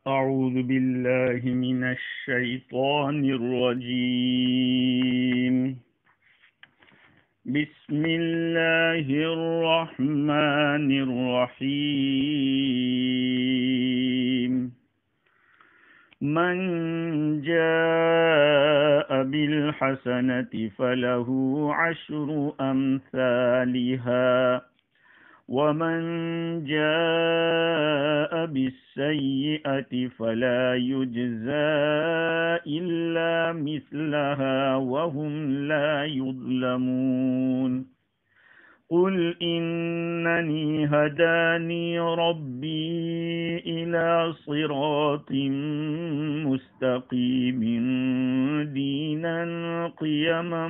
أعوذ بالله من الشيطان الرجيم. بسم الله الرحمن الرحيم. من جاء بالحسنة فله عشر أمثالها ومن جاء بالسيئة فلا يجزى إلا مثلها وهم لا يظلمون. قل إنني هداني ربي إلى صراط مستقيم دينا قيما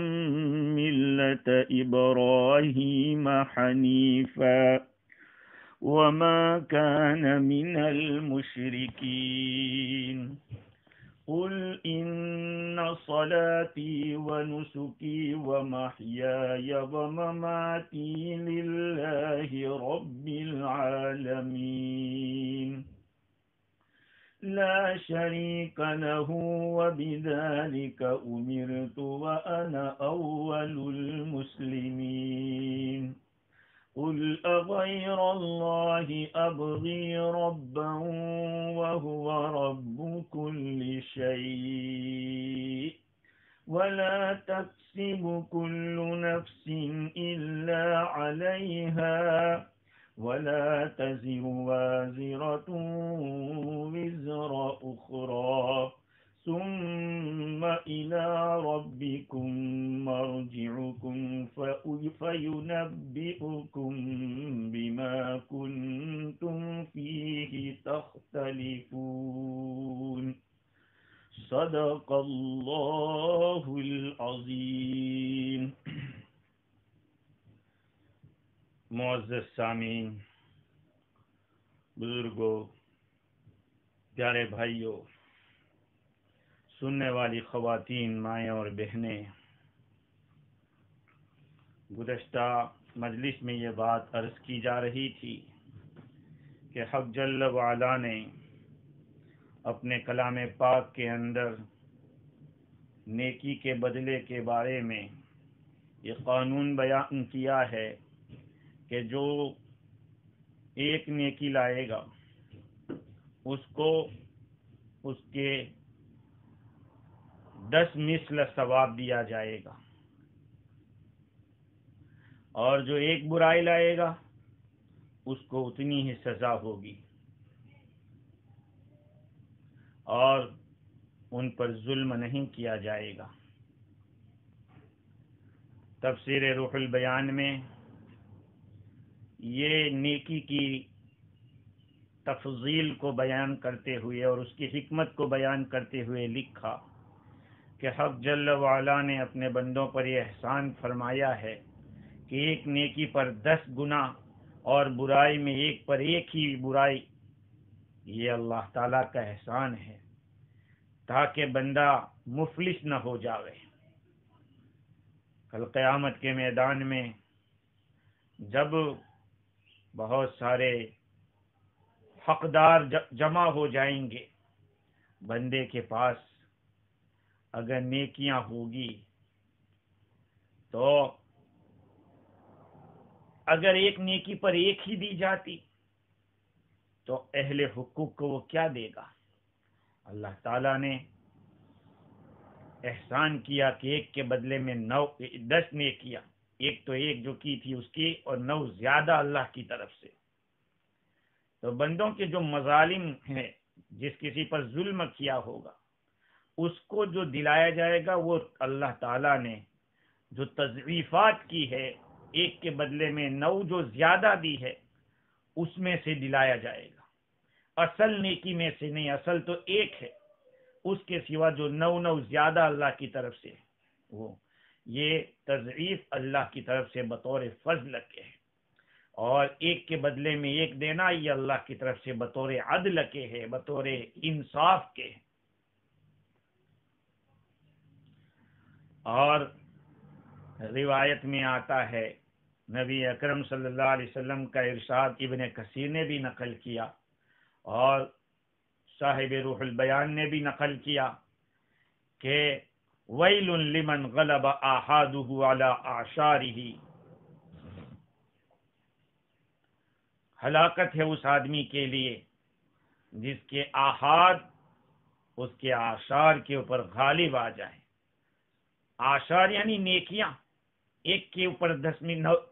ملة إبراهيم حنيفا وما كان من المشركين. قل إن صلاتي ونسكي ومحياي ومماتي لله رب العالمين لا شريك له وبذلك أمرت وأنا أول المسلمين. قل أغير الله أبغي ربا وهو رب كل شيء ولا تكسب كل نفس إلا عليها ولا تزر وازرة وزر أخرى ثم إلى ربكم مرجعكم فينبئكم بما كنتم فيه تختلفون. صدق اللہ العظیم. معزز سامعین، بزرگوں، پیارے بھائیوں، سننے والی خواتین، مائیں اور بہنیں، گزشتہ مجلس میں یہ بات عرض کی جا رہی تھی کہ حق جل وعلا نے اپنے کلام پاک کے اندر نیکی کے بدلے کے بارے میں یہ قانون بیان کیا ہے کہ جو ایک نیکی لائے گا اس کو اس کے 10 مثل ثواب دیا جائے گا، اور جو ایک برائی لائے گا اس کو اتنی ہی سزا ہوگی، اور ان پر ظلم نہیں کیا جائے گا. تفسیر روح البیان میں یہ نیکی کی تفضیل کو بیان کرتے ہوئے اور اس کی حکمت کو بیان کرتے ہوئے لکھا کہ حق جل وعلا نے اپنے بندوں پر یہ احسان فرمایا ہے کہ ایک نیکی پر 10 گنا اور برائی میں ایک پر ایک ہی برائی. یہ اللہ تعالیٰ کا احسان ہے تاکہ بندہ مفلس نہ ہو جاوے. کل قیامت کے میدان میں جب بہت سارے حقدار جمع ہو جائیں گے، بندے کے پاس اگر نیکیاں ہوگی تو اگر ایک نیکی پر ایک ہی دی جاتی تو اہل حقوق کو وہ کیا دے گا؟ اللہ تعالیٰ نے احسان کیا کہ ایک کے بدلے میں 10 نیکیاں، ایک تو ایک جو کی تھی اس کی اور 9 زیادہ اللہ کی طرف سے. تو بندوں کے جو مظالم ہیں، جس کسی پر ظلم کیا ہوگا اس کو جو دلایا جائے گا وہ اللہ تعالیٰ نے جو تضعیفات کی ہے، ایک کے بدلے میں 9 جو زیادہ دی ہے اس میں سے دلایا جائے گا. اصل نیکی میں سے نہیں، اصل تو ایک ہے، اس کے سوا جو 9 زیادہ اللہ کی طرف سے وہ یہ تضعیف اللہ کی طرف سے بطور فضل کے ہے، اور ایک کے بدلے میں ایک دینا یہ اللہ کی طرف سے بطور عدل کے ہے، بطور انصاف کے ہے. اور روایت میں آتا ہے، نبی اکرم صلی اللہ علیہ وسلم کا ارشاد ابن کثیر نے بھی نقل کیا، اور صاحب روح البیان نے بھی نقل کیا کہ ویل لمن غلب آحادہ علی اعشارہ، ہلاکت ہے اس آدمی کے لیے جس کے آحاد اس کے اعشار کے اوپر غالب آ جائیں۔ اعشار یعنی نیکیاں، ایک کے اوپر 10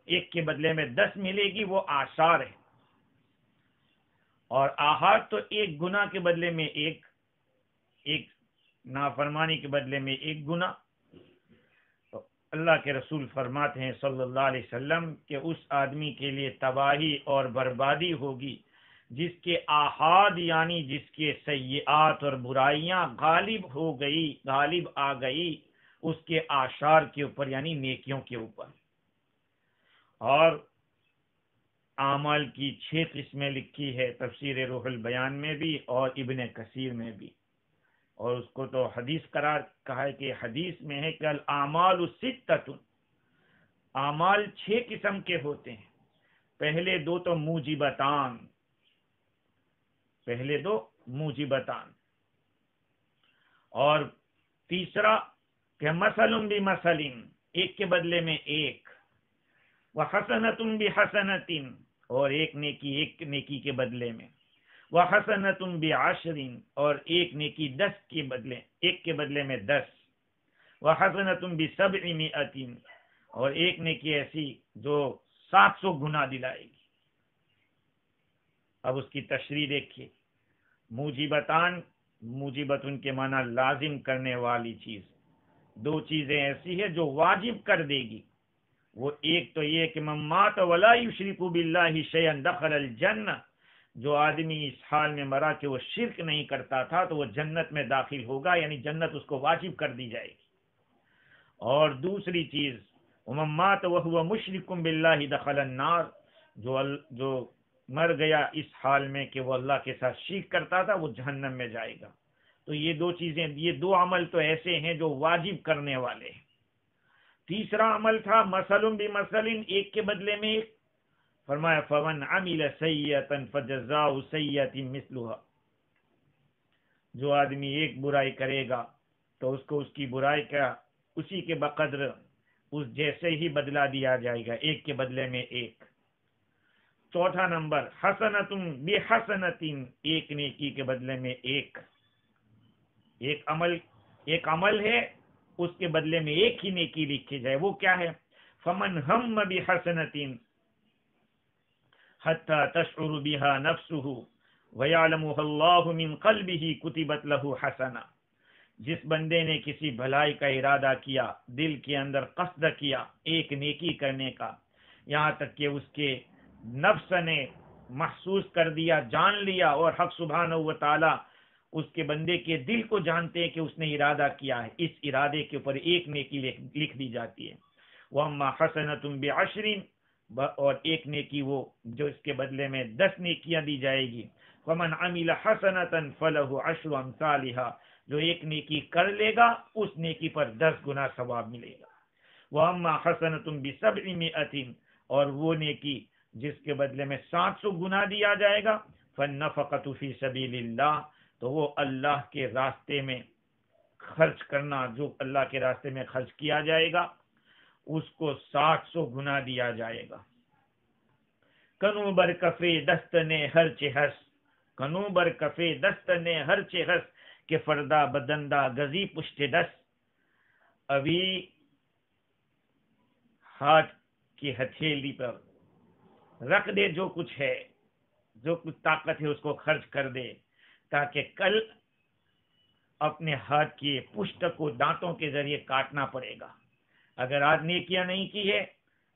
ایک کے بدلے میں 10 ملے گی، وہ اعشار ہے۔ اور آحاد تو ایک گناہ کے بدلے میں ایک نافرمانی کے بدلے میں ایک گناہ۔ تو اللہ کے رسول فرماتے ہیں صلی اللہ علیہ وسلم کہ اس آدمی کے لیے تباہی اور بربادی ہوگی جس کے آحاد یعنی جس کے سیئات اور برائیاں غالب آ گئی اس کے اعشار کے اوپر یعنی نیکیوں کے اوپر۔ اور اعمال کی 6 قسمیں لکھی ہے تفسیر روح البیان میں بھی اور ابن کثیر میں بھی، اور اس کو تو حدیث قرار کہا ہے کہ حدیث میں ہے کہ الاعمال ستۃ، اعمال 6 قسم کے ہوتے ہیں۔ پہلے دو تو موجبتان، اور تیسرا کہ مثل بمثل، ایک کے بدلے میں ایک، وحسنۃ بحسنۃ، اور ایک نیکی کے بدلے میں، وحسنۃ بعشر، اور ایک نیکی 10 کے بدلے، ایک کے بدلے میں 10، وحسنۃ ب700، اور ایک نیکی ایسی جو 700 گنا دلائے گی۔ اب اس کی تشریح دیکھیے، موجبتن کے معنی لازم کرنے والی چیز، 2 چیزیں ایسی ہیں جو واجب کر دے گی۔ وہ ایک تو یہ کہ من مات ولا یشرک باللہ شیئا دخل الجنہ، جو آدمی اس حال میں مرا کہ وہ شرک نہیں کرتا تھا تو وہ جنت میں داخل ہوگا، یعنی جنت اس کو واجب کر دی جائے گی۔ اور دوسری چیز ومن مات وهو مشرک باللہ دخل النار، جو مر گیا اس حال میں کہ وہ اللہ کے ساتھ شرک کرتا تھا وہ جہنم میں جائے گا۔ تو یہ 2 چیزیں، یہ 2 عمل تو ایسے ہیں جو واجب کرنے والے ہیں۔ تیسرا عمل تھا مثل بمثل، ایک کے بدلے میں ایک، فرمایا فمن عمل سیئۃ فجزاء سیئۃ مثلها، جو آدمی ایک برائی کرے گا تو اس کو اس کی برائی کا اسی کے بقدر اس جیسے ہی بدلہ دیا جائے گا، ایک کے بدلے میں ایک۔ چوتھا نمبر حسنۃ بحسنۃ، ایک نیکی کے بدلے میں ایک عمل ہے اس کے بدلے میں ایک ہی نیکی لکھی جائے، وہ کیا ہے؟ فمن ہم بحسنۃ حتی تشعر بها نفسه ویعلمها اللہ من قلبه کتبت له حسنہ، جس بندے نے کسی بھلائی کا ارادہ کیا، دل کے اندر قصد کیا ایک نیکی کرنے کا، یہاں تک کہ اس کے نفس نے محسوس کر دیا، جان لیا، اور حق سبحانہ و تعالی اس کے بندے کے دل کو جانتے ہیں کہ اس نے ارادہ کیا ہے، اس ارادے کے اوپر ایک نیکی لکھ دی جاتی ہے۔ وَأَمَّا حَسَنَةٌ بِعَشْرٍ، اور ایک نیکی وہ جو اس کے بدلے میں 10 نیکیاں دی جائے گی۔ وَمَنْ عَمِلَ حَسَنَةً فَلَهُ عَشْرُ أَمْثَالِهَا، جو ایک نیکی کر لے گا اس نیکی پر 10 گنا ثواب ملے گا۔ وَأَمَّا حَسَنَةٌ ب700، اور وہ نیکی جس کے بدلے میں 700 گنا دیا جائے گا، فَالنَّفَقَةُ فِي سَبِيلِ اللَّهِ، تو وہ اللہ کے راستے میں خرچ کرنا، جو اللہ کے راستے میں خرچ کیا جائے گا اس کو 700 گنا دیا جائے گا۔ کنو بر کفے دست نے ہر چہس، کنو بر کفے دست نے ہر چہس، کہ فردہ بدندہ گزی پشت دست، ابھی ہاتھ کی ہتھیلی پر رکھ دے جو کچھ ہے، جو کچھ طاقت ہے اس کو خرچ کر دے، تاکہ کل اپنے ہاتھ کی پشت کو دانتوں کے ذریعے کاٹنا پڑے گا۔ اگر آج نیکیاں نہیں کی ہے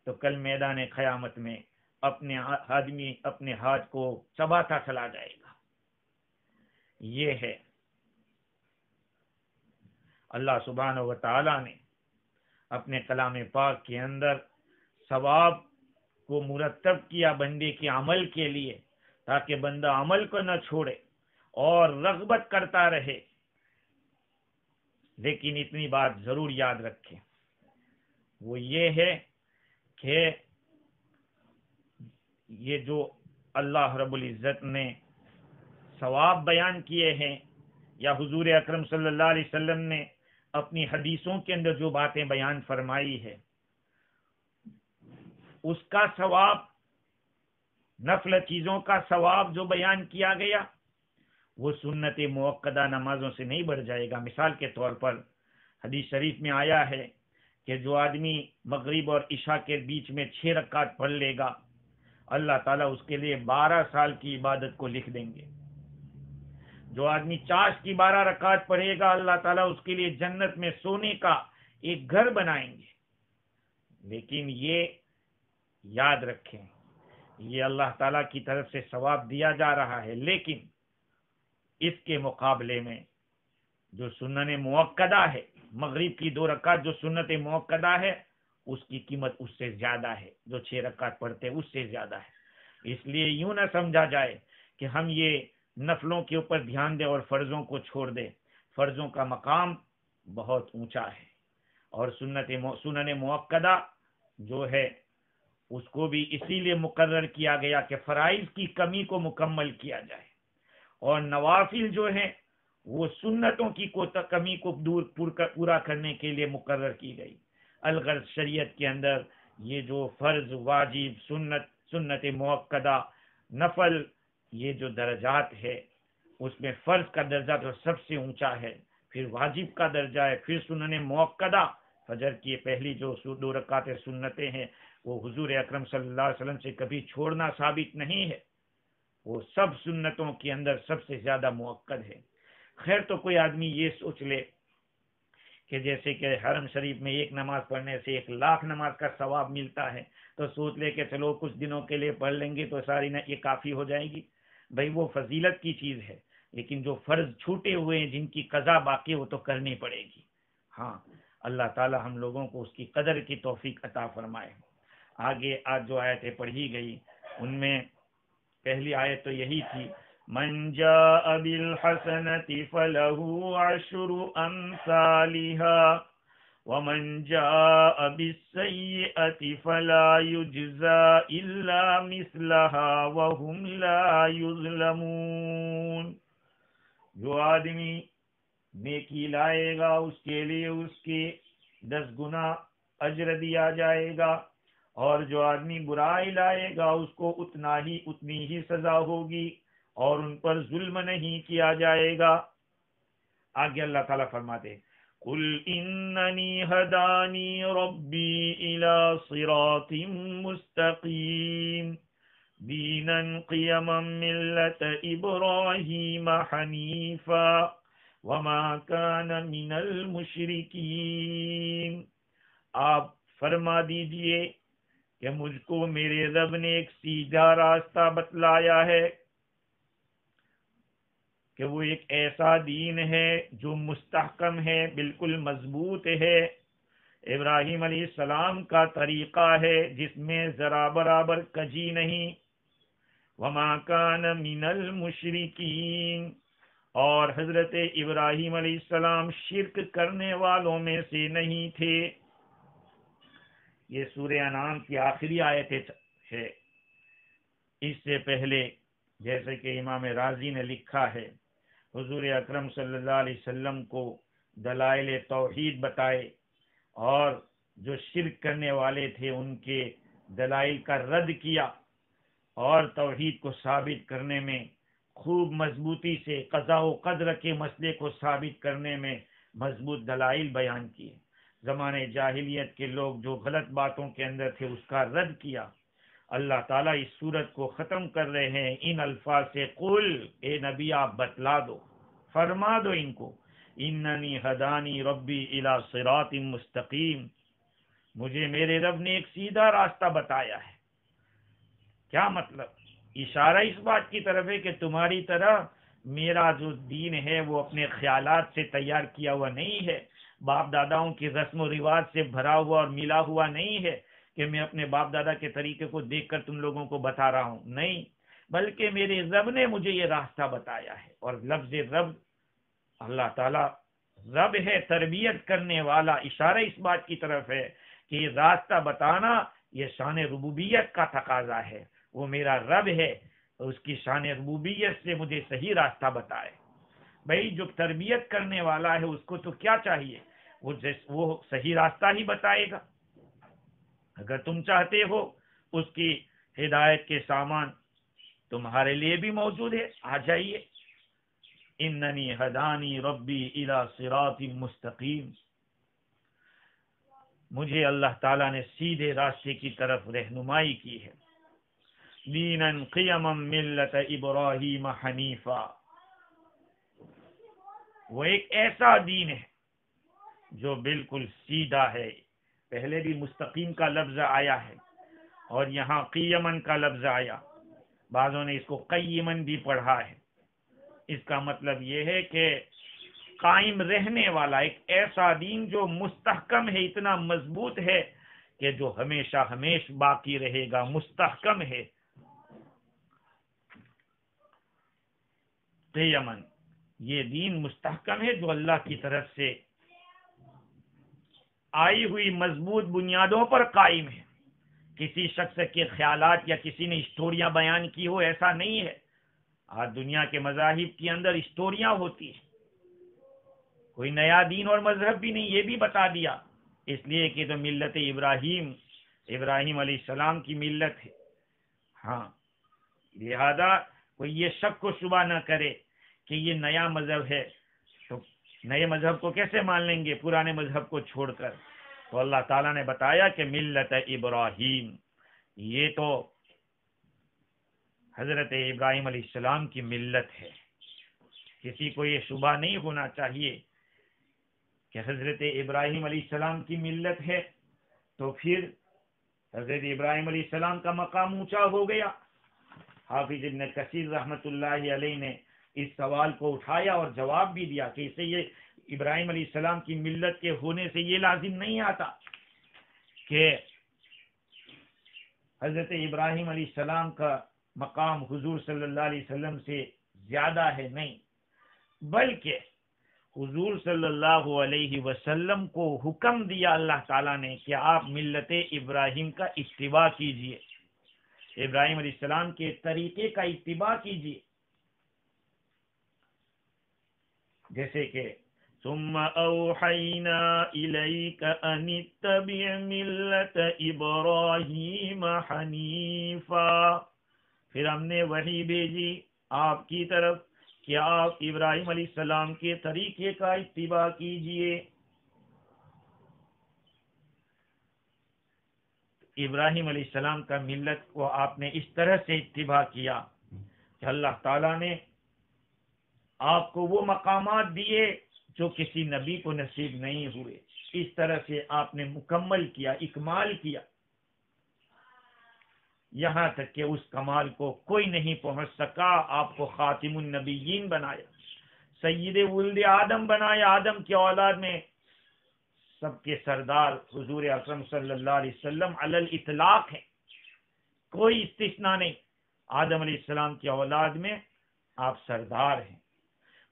تو کل میدان قیامت میں آدمی اپنے ہاتھ کو چباتا چلا جائے گا۔ یہ ہے اللہ سبحانہ و تعالی نے اپنے کلام پاک کے اندر ثواب کو مرتب کیا بندے کے عمل کے لیے، تاکہ بندہ عمل کو نہ چھوڑے اور رغبت کرتا رہے۔ لیکن اتنی بات ضرور یاد رکھیں، وہ یہ ہے کہ یہ جو اللہ رب العزت نے ثواب بیان کیے ہیں یا حضور اکرم صلی اللہ علیہ وسلم نے اپنی حدیثوں کے اندر جو باتیں بیان فرمائی ہے، اس کا ثواب، نفل چیزوں کا ثواب جو بیان کیا گیا وہ سنت موقدہ نمازوں سے نہیں بڑھ جائے گا۔ مثال کے طور پر حدیث شریف میں آیا ہے کہ جو آدمی مغرب اور عشاء کے بیچ میں 6 رکعت پڑھ لے گا، اللہ تعالیٰ اس کے لیے 12 سال کی عبادت کو لکھ دیں گے۔ جو آدمی چاش کی 12 رکعت پڑھے گا، اللہ تعالیٰ اس کے لیے جنت میں سونے کا ایک گھر بنائیں گے۔ لیکن یہ یاد رکھیں، یہ اللہ تعالیٰ کی طرف سے ثواب دیا جا رہا ہے، لیکن اس کے مقابلے میں جو سنن موقدہ ہے، مغرب کی 2 رکعت جو سنت موقدہ ہے، اس کی قیمت اس سے زیادہ ہے، جو 6 رکعت پڑھتے اس سے زیادہ ہے۔ اس لیے یوں نہ سمجھا جائے کہ ہم یہ نفلوں کے اوپر دھیان دیں اور فرضوں کو چھوڑ دیں۔ فرضوں کا مقام بہت اونچا ہے، اور سنن موقدہ جو ہے اس کو بھی اسی لیے مقرر کیا گیا کہ فرائض کی کمی کو مکمل کیا جائے، اور نوافل جو ہیں وہ سنتوں کی کمی کو پورا کرنے کے لیے مقرر کی گئی۔ الغرض شریعت کے اندر یہ جو فرض، واجب، سنت موقدہ، نفل، یہ جو درجات ہے، اس میں فرض کا درجہ تو سب سے اونچا ہے، پھر واجب کا درجہ ہے، پھر سنن موقدہ۔ فجر کی پہلی جو 2 رکعت سنتیں ہیں وہ حضور اکرم صلی اللہ علیہ وسلم سے کبھی چھوڑنا ثابت نہیں ہے، وہ سب سنتوں کے اندر سب سے زیادہ موقد ہے۔ خیر، تو کوئی آدمی یہ سوچ لے کہ جیسے کہ حرم شریف میں 1 نماز پڑھنے سے 1,00,000 نماز کا ثواب ملتا ہے، تو سوچ لے کہ چلو کچھ دنوں کے لیے پڑھ لیں گے تو ساری یہ کافی ہو جائے گی۔ بھائی وہ فضیلت کی چیز ہے، لیکن جو فرض چھوٹے ہوئے ہیں، جن کی قضا باقی، وہ تو کرنی پڑے گی۔ ہاں، اللہ تعالی ہم لوگوں کو اس کی قدر کی توفیق عطا فرمائے۔ آگے آج جو آیتیں پڑھی گئی ان میں پہلی آیت تو یہی تھی، من جاء بالحسنۃ فلہ عشر امثالها ومن جاء بالسیئۃ فلا یجزى الا مثلها وهم لا یظلمون۔ جو آدمی نیکی لائے گا اس کے لیے اس کے 10 گنا اجر دیا جائے گا، اور جو آدمی برائی لائے گا اس کو اتنی ہی سزا ہوگی، اور ان پر ظلم نہیں کیا جائے گا۔ آگے اللہ تعالیٰ فرماتے ہیں، قل اننی ہدانی ربی الی صراط مستقیم دینا قیما ملت ابراہیم حنیفا وما کان من المشرکین۔ آپ فرما دیجئے کہ مجھ کو میرے رب نے ایک سیدھا راستہ بتلایا ہے، کہ وہ ایک ایسا دین ہے جو مستحکم ہے، بالکل مضبوط ہے، ابراہیم علیہ السلام کا طریقہ ہے جس میں ذرا برابر کجی نہیں، وما کان من المشرکین، اور حضرت ابراہیم علیہ السلام شرک کرنے والوں میں سے نہیں تھے۔ یہ سورہ انعام کی آخری آیت ہے۔ اس سے پہلے جیسے کہ امام رازی نے لکھا ہے، حضور اکرم صلی اللہ علیہ وسلم کو دلائل توحید بتائے، اور جو شرک کرنے والے تھے ان کے دلائل کا رد کیا، اور توحید کو ثابت کرنے میں خوب مضبوطی سے قضاء و قدر کے مسئلے کو ثابت کرنے میں مضبوط دلائل بیان کیے۔ زمانے جاہلیت کے لوگ جو غلط باتوں کے اندر تھے اس کا رد کیا۔ اللہ تعالیٰ اس سورت کو ختم کر رہے ہیں ان الفاظ سے، قل، اے نبی آپ بتلا دو، فرما دو ان کو، اننی ہدانی ربی الی صراط مستقیم، مجھے میرے رب نے ایک سیدھا راستہ بتایا ہے۔ کیا مطلب؟ اشارہ اس بات کی طرف ہے کہ تمہاری طرح میرا جو دین ہے وہ اپنے خیالات سے تیار کیا ہوا نہیں ہے، باپ داداؤں کی رسم و رواج سے بھرا ہوا اور ملا ہوا نہیں ہے کہ میں اپنے باپ دادا کے طریقے کو دیکھ کر تم لوگوں کو بتا رہا ہوں، نہیں، بلکہ میرے رب نے مجھے یہ راستہ بتایا ہے۔ اور لفظ رب، اللہ تعالیٰ رب ہے، تربیت کرنے والا، اشارہ اس بات کی طرف ہے کہ یہ راستہ بتانا یہ شان ربوبیت کا تقاضا ہے، وہ میرا رب ہے اور اس کی شان ربوبیت سے مجھے صحیح راستہ بتائے۔ بھائی جو تربیت کرنے والا ہے اس کو تو کیا چاہیے، وہ صحیح راستہ ہی بتائے گا۔ اگر تم چاہتے ہو اس کی ہدایت کے سامان تمہارے لیے بھی موجود ہے، آ جائیے۔ اننی ہدانی ربی الی صراط مستقیم، مجھے اللہ تعالیٰ نے سیدھے راستے کی طرف رہنمائی کی ہے۔ دینا قیما ملت ابراہیم حنیفا، وہ ایک ایسا دین ہے جو بالکل سیدھا ہے۔ پہلے بھی مستقیم کا لفظ آیا ہے اور یہاں قیمن کا لفظ آیا، بعضوں نے اس کو قیمن بھی پڑھا ہے۔ اس کا مطلب یہ ہے کہ قائم رہنے والا ایک ایسا دین جو مستحکم ہے، اتنا مضبوط ہے کہ جو ہمیشہ ہمیش باقی رہے گا، مستحکم ہے۔ قیمن، یہ دین مستحکم ہے جو اللہ کی طرف سے آئی ہوئی مضبوط بنیادوں پر قائم ہے۔ کسی شخص کے خیالات یا کسی نے اسٹوریاں بیان کی ہو، ایسا نہیں ہے۔ آج دنیا کے مذاہب کے اندر اسٹوریاں ہوتی ہیں، کوئی نیا دین اور مذہب بھی نہیں، یہ بھی بتا دیا، اس لیے کہ تو ملت ابراہیم علیہ السلام کی ملت ہے۔ ہاں، لہذا کوئی یہ شک و شبہ نہ کرے کہ یہ نیا مذہب ہے، تو نئے مذہب کو کیسے مان لیں گے پرانے مذہب کو چھوڑ کر؟ تو اللہ تعالیٰ نے بتایا کہ ملت ابراہیم، یہ تو حضرت ابراہیم علیہ السلام کی ملت ہے۔ کسی کو یہ شبہ نہیں ہونا چاہیے کہ حضرت ابراہیم علیہ السلام کی ملت ہے تو پھر حضرت ابراہیم علیہ السلام کا مقام اونچا ہو گیا۔ حافظ ابن کثیر رحمۃ اللہ علیہ نے اس سوال کو اٹھایا اور جواب بھی دیا کہ اسے یہ ابراہیم علیہ السلام کی ملت کے ہونے سے یہ لازم نہیں آتا کہ حضرت ابراہیم علیہ السلام کا مقام حضور صلی اللہ علیہ وسلم سے زیادہ ہے، نہیں، بلکہ حضور صلی اللہ علیہ وسلم کو حکم دیا اللہ تعالیٰ نے کہ آپ ملت ابراہیم کا اتباع کیجئے، ابراہیم علیہ السلام کے طریقے کا اتباع کیجئے۔ جیسے کہ ثم اوحینا الیک ان اتبع ملت ابراہیم حنیفا، پھر ہم نے وحی بھیجی آپ کی طرف کہ آپ ابراہیم علیہ السلام کے طریقے کا اتباع کیجئے۔ ابراہیم علیہ السلام کا ملت کو آپ نے اس طرح سے اتباع کیا کہ اللہ تعالیٰ نے آپ کو وہ مقامات دیے جو کسی نبی کو نصیب نہیں ہوئے، اس طرح سے آپ نے مکمل کیا، اکمال کیا، یہاں تک کہ اس کمال کو کوئی نہیں پہنچ سکا۔ آپ کو خاتم النبیین بنایا، سید ولد آدم بنایا، آدم کی اولاد میں سب کے سردار حضور اکرم صلی اللہ علیہ وسلم علی الاطلاق ہے، کوئی استثناء نہیں۔ آدم علیہ السلام کی اولاد میں آپ سردار ہیں۔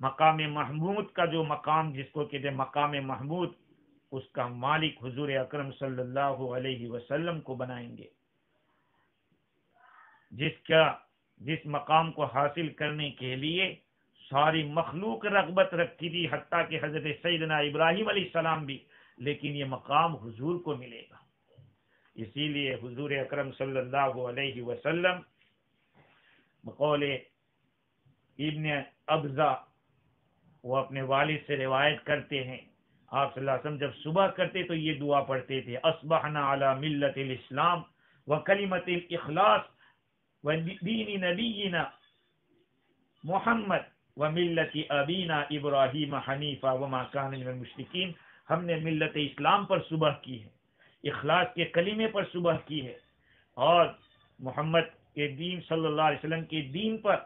مقام محمود کا جو مقام جس کو کہتے ہیں مقام محمود، اس کا مالک حضور اکرم صلی اللہ علیہ وسلم کو بنائیں گے۔ جس مقام کو حاصل کرنے کے لیے ساری مخلوق رغبت رکھتی تھی، حتیٰ کہ حضرت سیدنا ابراہیم علیہ السلام بھی، لیکن یہ مقام حضور کو ملے گا۔ اسی لیے حضور اکرم صلی اللہ علیہ وسلم بقول ابن ابزہ، وہ اپنے والد سے روایت کرتے ہیں، آپ صلی اللہ علیہ وسلم جب صبح کرتے تو یہ دعا پڑھتے تھے، اصبحنا علی ملت الاسلام وکلمت الاخلاص ودین نبینا محمد وملت ابینا ابراہیم حنیفا وما کان من المشرکین۔ ہم نے ملت اسلام پر صبح کی ہے، اخلاص کے کلمے پر صبح کی ہے، اور محمد کے دین صلی اللہ علیہ وسلم کے دین پر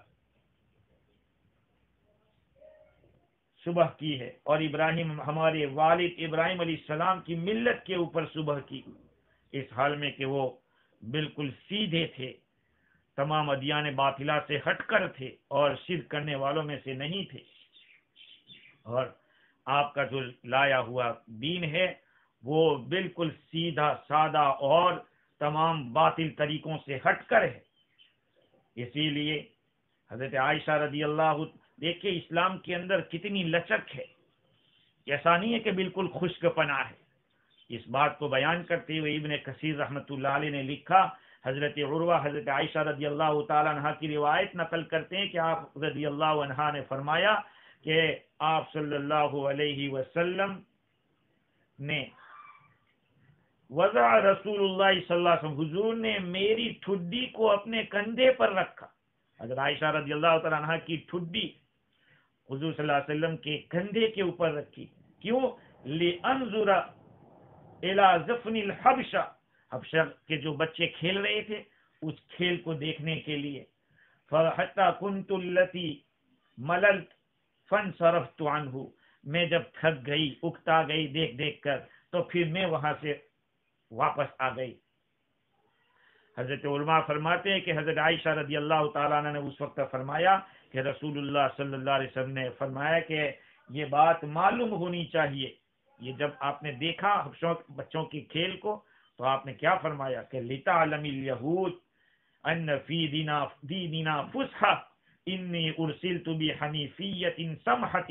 صبح کی ہے، اور ابراہیم ہمارے والد ابراہیم علیہ السلام کی ملت کے اوپر صبح کی، اس حال میں کہ وہ بالکل سیدھے تھے، تمام ادیان باطلہ سے ہٹ کر تھے اور شرک کرنے والوں میں سے نہیں تھے، اور آپ کا جو لایا ہوا دین ہے وہ بالکل سیدھا سادہ اور تمام باطل طریقوں سے ہٹ کر ہے۔ اسی لیے حضرت عائشہ رضی اللہ، دیکھیے اسلام کے اندر کتنی لچک ہے، ایسا نہیں ہے کہ بالکل خشک پنا ہے۔ اس بات کو بیان کرتے ہوئے ابن کثیر رحمۃ اللہ علیہ نے لکھا، حضرت عروہ حضرت عائشہ رضی اللہ تعالیٰ عنہ کی روایت نقل کرتے ہیں کہ آپ رضی اللہ عنہ نے فرمایا کہ آپ صلی اللہ علیہ وسلم نے وضع رسول اللہ صلی اللہ علیہ وسلم، حضور نے میری ٹھڈی کو اپنے کندھے پر رکھا۔ حضرت عائشہ رضی اللہ تعالیٰ عنہ کی ٹھڈی حضور صلی اللہ علیہ وسلم کے کندھے کے اوپر رکھی، کیوں؟ لِأَنظُرَ إِلَى زَفْنِ الْحَبْشَةِ، حبشہ کے جو بچے کھیل رہے تھے اس کھیل کو دیکھنے کے لیے۔ فَحَتَّى كُنْتُ الَّتِي مَلَلْتُ فَانْصَرَفْتُ عَنْهُ، میں جب تھک گئی، اکتا گئی دیکھ دیکھ کر، تو پھر میں وہاں سے واپس آ گئی۔ حضرت علماء فرماتے ہیں کہ حضرت عائشہ رضی اللہ تعالیٰ عنہ نے اس وقت فرمایا کہ رسول اللہ صلی اللہ علیہ وسلم نے فرمایا کہ یہ بات معلوم ہونی چاہیے، یہ جب آپ نے دیکھا بچوں کے کھیل کو تو آپ نے کیا فرمایا کہ لِتَعْلَمِ الْيَهُودِ أَنَّ فِي دِينِنَا فُسْحَةً إِنِّي أُرْسِلْتُ بِحَنِيفِيَّةٍ سَمْحَةٍ،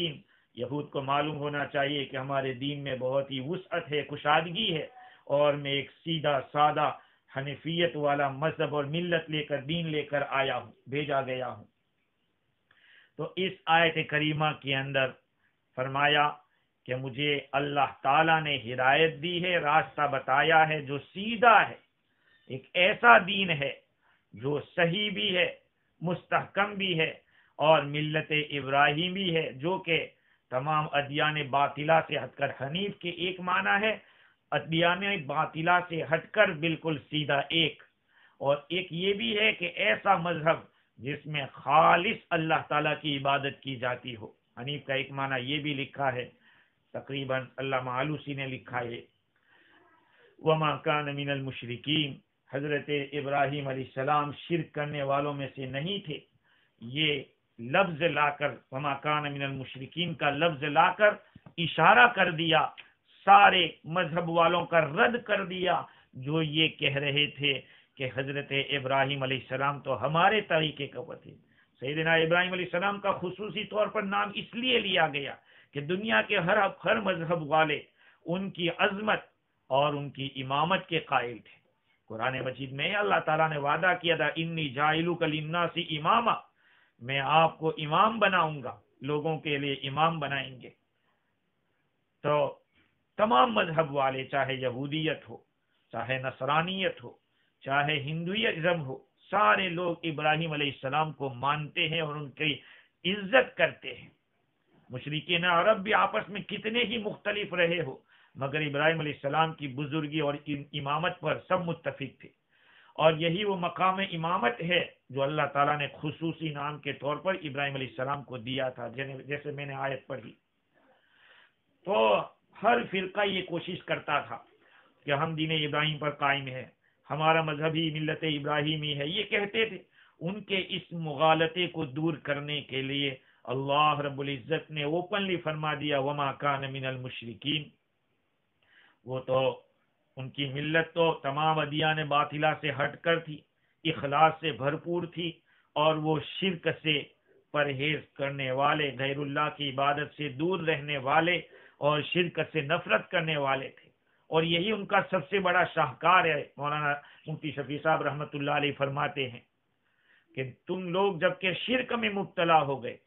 یہود کو معلوم ہونا چاہیے کہ ہمارے دین میں بہت ہی وسعت ہے، کشادگی ہے، اور میں ایک سیدھا سادہ حنیفیت والا مذہب اور ملت لے کر، دین لے کر آیا ہوں، بھیجا گیا ہوں۔ تو اس آیت کریمہ کے اندر فرمایا کہ مجھے اللہ تعالیٰ نے ہدایت دی ہے، راستہ بتایا ہے جو سیدھا ہے، ایک ایسا دین ہے جو صحیح بھی ہے، مستحکم بھی ہے، اور ملت ابراہیمی ہے جو کہ تمام ادیان باطلہ سے ہٹ کر، حنیف کے ایک معنی ہے ادیان باطلہ سے ہٹ کر بالکل سیدھا ایک، اور ایک یہ بھی ہے کہ ایسا مذہب جس میں خالص اللہ تعالیٰ کی عبادت کی جاتی ہو۔ حنیف کا ایک معنی یہ بھی لکھا ہے، تقریباً علامہ آلوسی نے لکھا ہے وَمَا كَانَ مِنَ الْمُشْرِكِينَ، حضرت ابراہیم علیہ السلام شرک کرنے والوں میں سے نہیں تھے۔ یہ لفظ لا کر، وَمَا كَانَ مِنَ الْمُشْرِكِينَ کا لفظ لا کر اشارہ کر دیا، سارے مذہب والوں کا رد کر دیا جو یہ کہہ رہے تھے کہ حضرت ابراہیم علیہ السلام تو ہمارے طریقے کا وہ تھے۔ سیدنا ابراہیم علیہ السلام کا خصوصی طور پر نام اس لیے لیا گیا کہ دنیا کے ہر مذہب والے ان کی عظمت اور ان کی امامت کے قائل تھے۔ قرآن مجید میں اللہ تعالیٰ نے وعدہ کیا تھا انی جاعلک للناس اماما، میں آپ کو امام بناؤں گا، لوگوں کے لیے امام بنائیں گے۔ تو تمام مذہب والے، چاہے یہودیت ہو، چاہے نصرانیت ہو، چاہے ہندوازم ہو، سارے لوگ ابراہیم علیہ السلام کو مانتے ہیں اور ان کی عزت کرتے ہیں۔ مشرکین عرب بھی آپس میں کتنے ہی مختلف رہے ہو، مگر ابراہیم علیہ السلام کی بزرگی اور امامت پر سب متفق تھے، اور یہی وہ مقام امامت ہے جو اللہ تعالیٰ نے خصوصی نام کے طور پر ابراہیم علیہ السلام کو دیا تھا، جیسے میں نے آیت پڑھی۔ تو ہر فرقہ یہ کوشش کرتا تھا کہ ہم دین ابراہیم پر قائم ہیں، ہمارا مذہب ہی ملت ابراہیمی ہے، یہ کہتے تھے۔ ان کے اس مغالطے کو دور کرنے کے لیے اللہ رب العزت نے اوپنلی فرما دیا وما کان من المشرکین، وہ تو ان کی ملت تو تمام ادیان باطلہ سے ہٹ کر تھی، اخلاص سے بھرپور تھی، اور وہ شرک سے پرہیز کرنے والے، غیر اللہ کی عبادت سے دور رہنے والے اور شرک سے نفرت کرنے والے تھے، اور یہی ان کا سب سے بڑا شاہکار ہے۔ مولانا مفتی شفیع صاحب رحمۃ اللہ علیہ فرماتے ہیں کہ تم لوگ جب کہ شرک میں مبتلا ہو گئے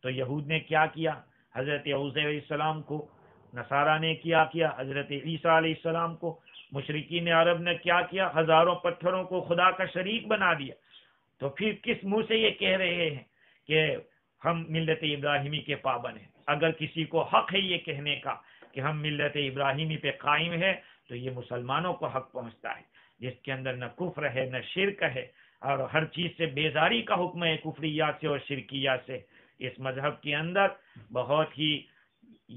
تو یہود نے کیا کیا؟ حضرت عزیر علیہ السلام کو، نصارہ نے کیا حضرت عیسیٰ علیہ السلام کو، مشرکین عرب نے کیا ہزاروں پتھروں کو خدا کا شریک بنا دیا۔ تو پھر کس منہ سے یہ کہہ رہے ہیں کہ ہم ملت ابراہیمی کے پابند ہیں؟ اگر کسی کو حق ہے یہ کہنے کا کہ ہم ملت ابراہیمی پہ قائم ہے تو یہ مسلمانوں کو حق پہنچتا ہے، جس کے اندر نہ کفر ہے نہ شرک ہے، اور ہر چیز سے بیزاری کا حکم ہے، کفریات سے اور شرکیات سے۔ اس مذہب کے اندر بہت ہی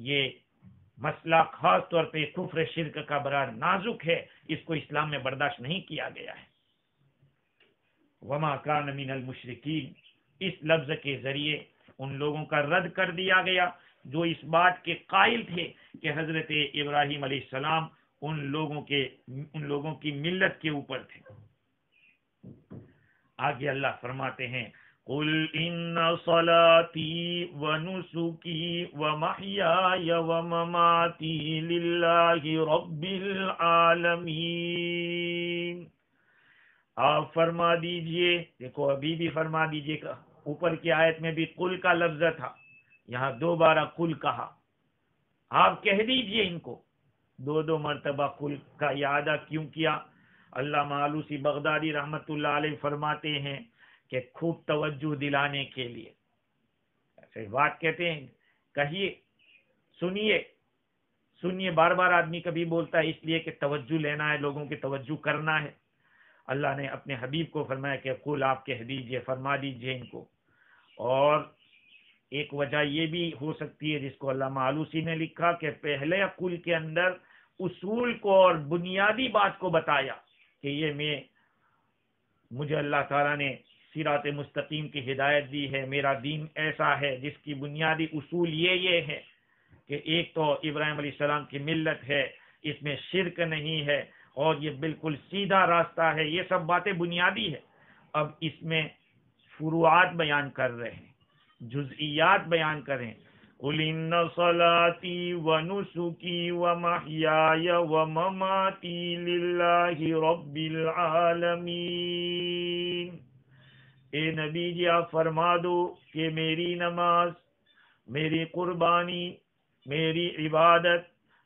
یہ مسئلہ خاص طور پہ کفر شرک کا بڑا نازک ہے، اس کو اسلام میں برداشت نہیں کیا گیا ہے۔ وما کان من المشرکین، اس لفظ کے ذریعے ان لوگوں کا رد کر دیا گیا جو اس بات کے قائل تھے کہ حضرت ابراہیم علیہ السلام ان لوگوں کی ملت کے اوپر تھے۔ آگے اللہ فرماتے ہیں قل ان صلاتی ونسکی ومحیای ومماتی للہ رب العالمین. آپ فرما دیجئے، دیکھو ابھی بھی فرما دیجئے، اوپر کی آیت میں بھی قل کا لفظ تھا، یہاں دوبارہ قل کہا. آپ کہہ دیجئے ان کو. دو مرتبہ قل کا اعادہ کیوں کیا؟ علامہ آلوسی بغدادی رحمت اللہ علیہ فرماتے ہیں کہ خوب توجہ دلانے کے لیے. ایسے بات کہتے ہیں، کہیے، سنیے، بار بار آدمی کبھی بولتا ہے اس لیے کہ توجہ لینا ہے، لوگوں کی توجہ کرنا ہے. اللہ نے اپنے حبیب کو فرمایا کہ قل آپ کہہ دیجئے، فرما دیجئے ان کو. اور ایک وجہ یہ بھی ہو سکتی ہے جس کو علامہ آلوسی نے لکھا کہ پہلے قل کے اندر اصول کو اور بنیادی بات کو بتایا کہ یہ مجھے اللہ تعالیٰ نے صراط مستقیم کی ہدایت دی ہے، میرا دین ایسا ہے جس کی بنیادی اصول یہ ہے کہ ایک تو ابراہیم علیہ السلام کی ملت ہے، اس میں شرک نہیں ہے اور یہ بالکل سیدھا راستہ ہے. یہ سب باتیں بنیادی ہے. اب اس میں فروعات بیان کر رہے ہیں، جزئیات بیان کریں. قل ان صلاتی ونسکی ومحیای ومماتی للہ رب العالمین. اے نبی جی آپ فرما دو کہ میری نماز، میری قربانی، میری عبادت،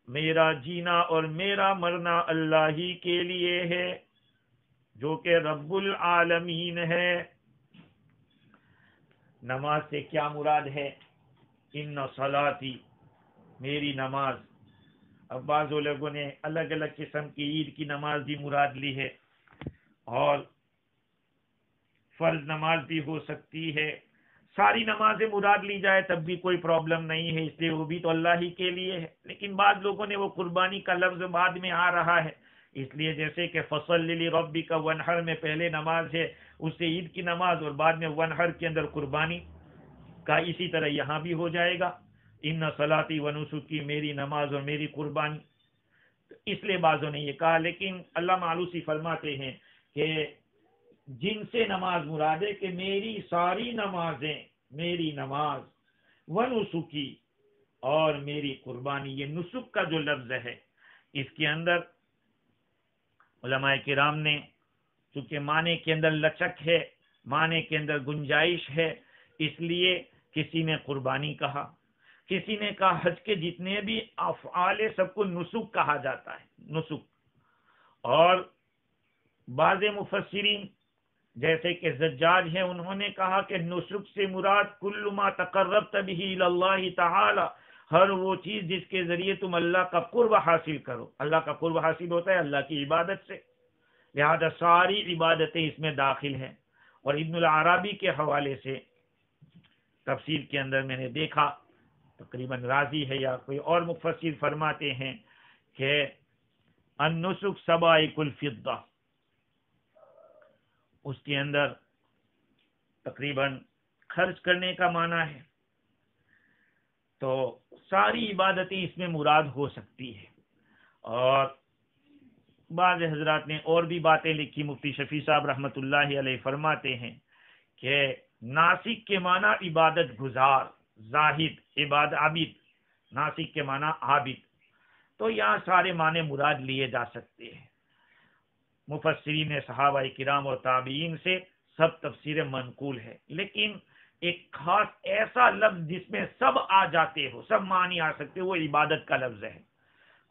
میرا جینا اور میرا مرنا اللہ ہی کے لیے ہے جو کہ رب العالمین ہے. نماز سے کیا مراد ہے؟ ان صلاتی، میری نماز. اب بعض لوگوں نے الگ الگ قسم کی عید کی نماز بھی مراد لی ہے اور فرض نماز بھی ہو سکتی ہے. ساری نمازیں مراد لی جائے تب بھی کوئی پرابلم نہیں ہے، اس لیے وہ بھی تو اللہ ہی کے لیے ہے. لیکن بعض لوگوں نے وہ قربانی کا لفظ بعد میں آ رہا ہے، اس لیے جیسے کہ فصل لربک کا ونحر میں پہلے نماز ہے، اس سے عید کی نماز، اور بعد میں ونحر کے اندر قربانی کا، اسی طرح یہاں بھی ہو جائے گا ان صلاتی ونسکی، میری نماز اور میری قربانی. اس لیے بعضوں نے یہ کہا. لیکن علامہ آلوسی فرماتے ہیں کہ جن سے نماز مراد ہے کہ میری ساری نمازیں، میری نماز، ونسکی اور میری قربانی. یہ نسک کا جو لفظ ہے اس کے اندر علماء کرام نے چونکہ معنی کے اندر لچک ہے، معنی کے اندر گنجائش ہے، اس لیے کسی نے قربانی کہا، کسی نے کہا حج کے جتنے بھی افعال سب کو نسک کہا جاتا ہے، نسک. اور بعض مفسرین جیسے کہ زجاج ہیں، انہوں نے کہا کہ نسک سے مراد کل ما تقربت به الی اللہ تعالی، ہر وہ چیز جس کے ذریعے تم اللہ کا قرب حاصل کرو. اللہ کا قرب حاصل ہوتا ہے اللہ کی عبادت سے، لہذا ساری عبادتیں اس میں داخل ہیں. اور ابن العربی کے حوالے سے تفسیر کے اندر میں نے دیکھا، تقریباً راضی ہے یا کوئی اور مفسر فرماتے ہیں کہ النسک سبائک الفضہ، اس کے اندر تقریباً خرچ کرنے کا معنی ہے. تو ساری عبادتیں اس میں مراد ہو سکتی ہے. اور بعض حضرات نے اور بھی باتیں لکھی. مفتی شفیع صاحب رحمت اللہ علیہ فرماتے ہیں کہ ناسک کے معنی عبادت گزار، زاہد، عابد. ناسک کے معنی عابد. تو یہاں سارے معنی مراد لیے جا سکتے ہیں. مفسرین صحابہ کرام اور تابعین سے سب تفسیر منقول ہے، لیکن ایک خاص ایسا لفظ جس میں سب آ جاتے ہو، سب معنی آ سکتے ہو، وہ عبادت کا لفظ ہے.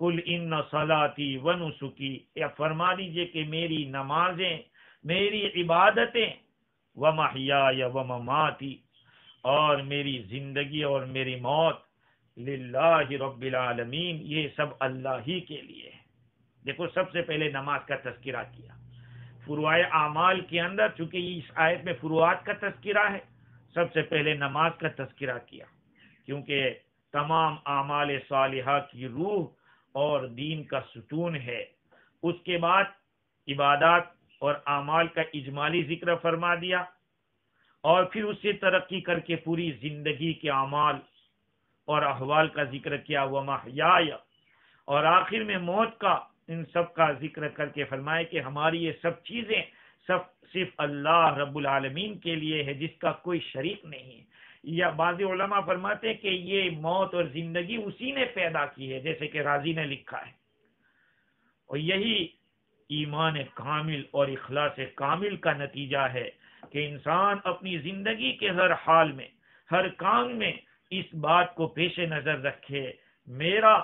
قل ان صلاتی ونسکی، یا فرما دیجئے کہ میری نمازیں، میری عبادتیں، ومحیای ومماتی، اور میری زندگی اور میری موت، للہ رب العالمین، یہ سب اللہ ہی کے لیے ہے. دیکھو سب سے پہلے نماز کا تذکرہ کیا. فروع اعمال کے اندر چونکہ اس آیت میں فروعات کا تذکرہ ہے، سب سے پہلے نماز کا تذکرہ کیا، کیونکہ تمام اعمال صالحہ کی روح اور دین کا ستون ہے. اس کے بعد عبادات اور اعمال کا اجمالی ذکر فرما دیا، اور پھر اس سے ترقی کر کے پوری زندگی کے اعمال اور احوال کا ذکر کیا، ومحیای، اور آخر میں موت کا، ان سب کا ذکر کر کے فرمائے کہ ہماری یہ سب چیزیں، صرف اللہ رب العالمین کے لیے ہے جس کا کوئی شریک نہیں ہے. یا بعض علماء فرماتے ہیں کہ یہ موت اور زندگی اسی نے پیدا کی ہے، جیسے کہ رازی نے لکھا ہے. اور یہی ایمان کامل اور اخلاص کامل کا نتیجہ ہے کہ انسان اپنی زندگی کے ہر حال میں، ہر کام میں اس بات کو پیش نظر رکھے، میرا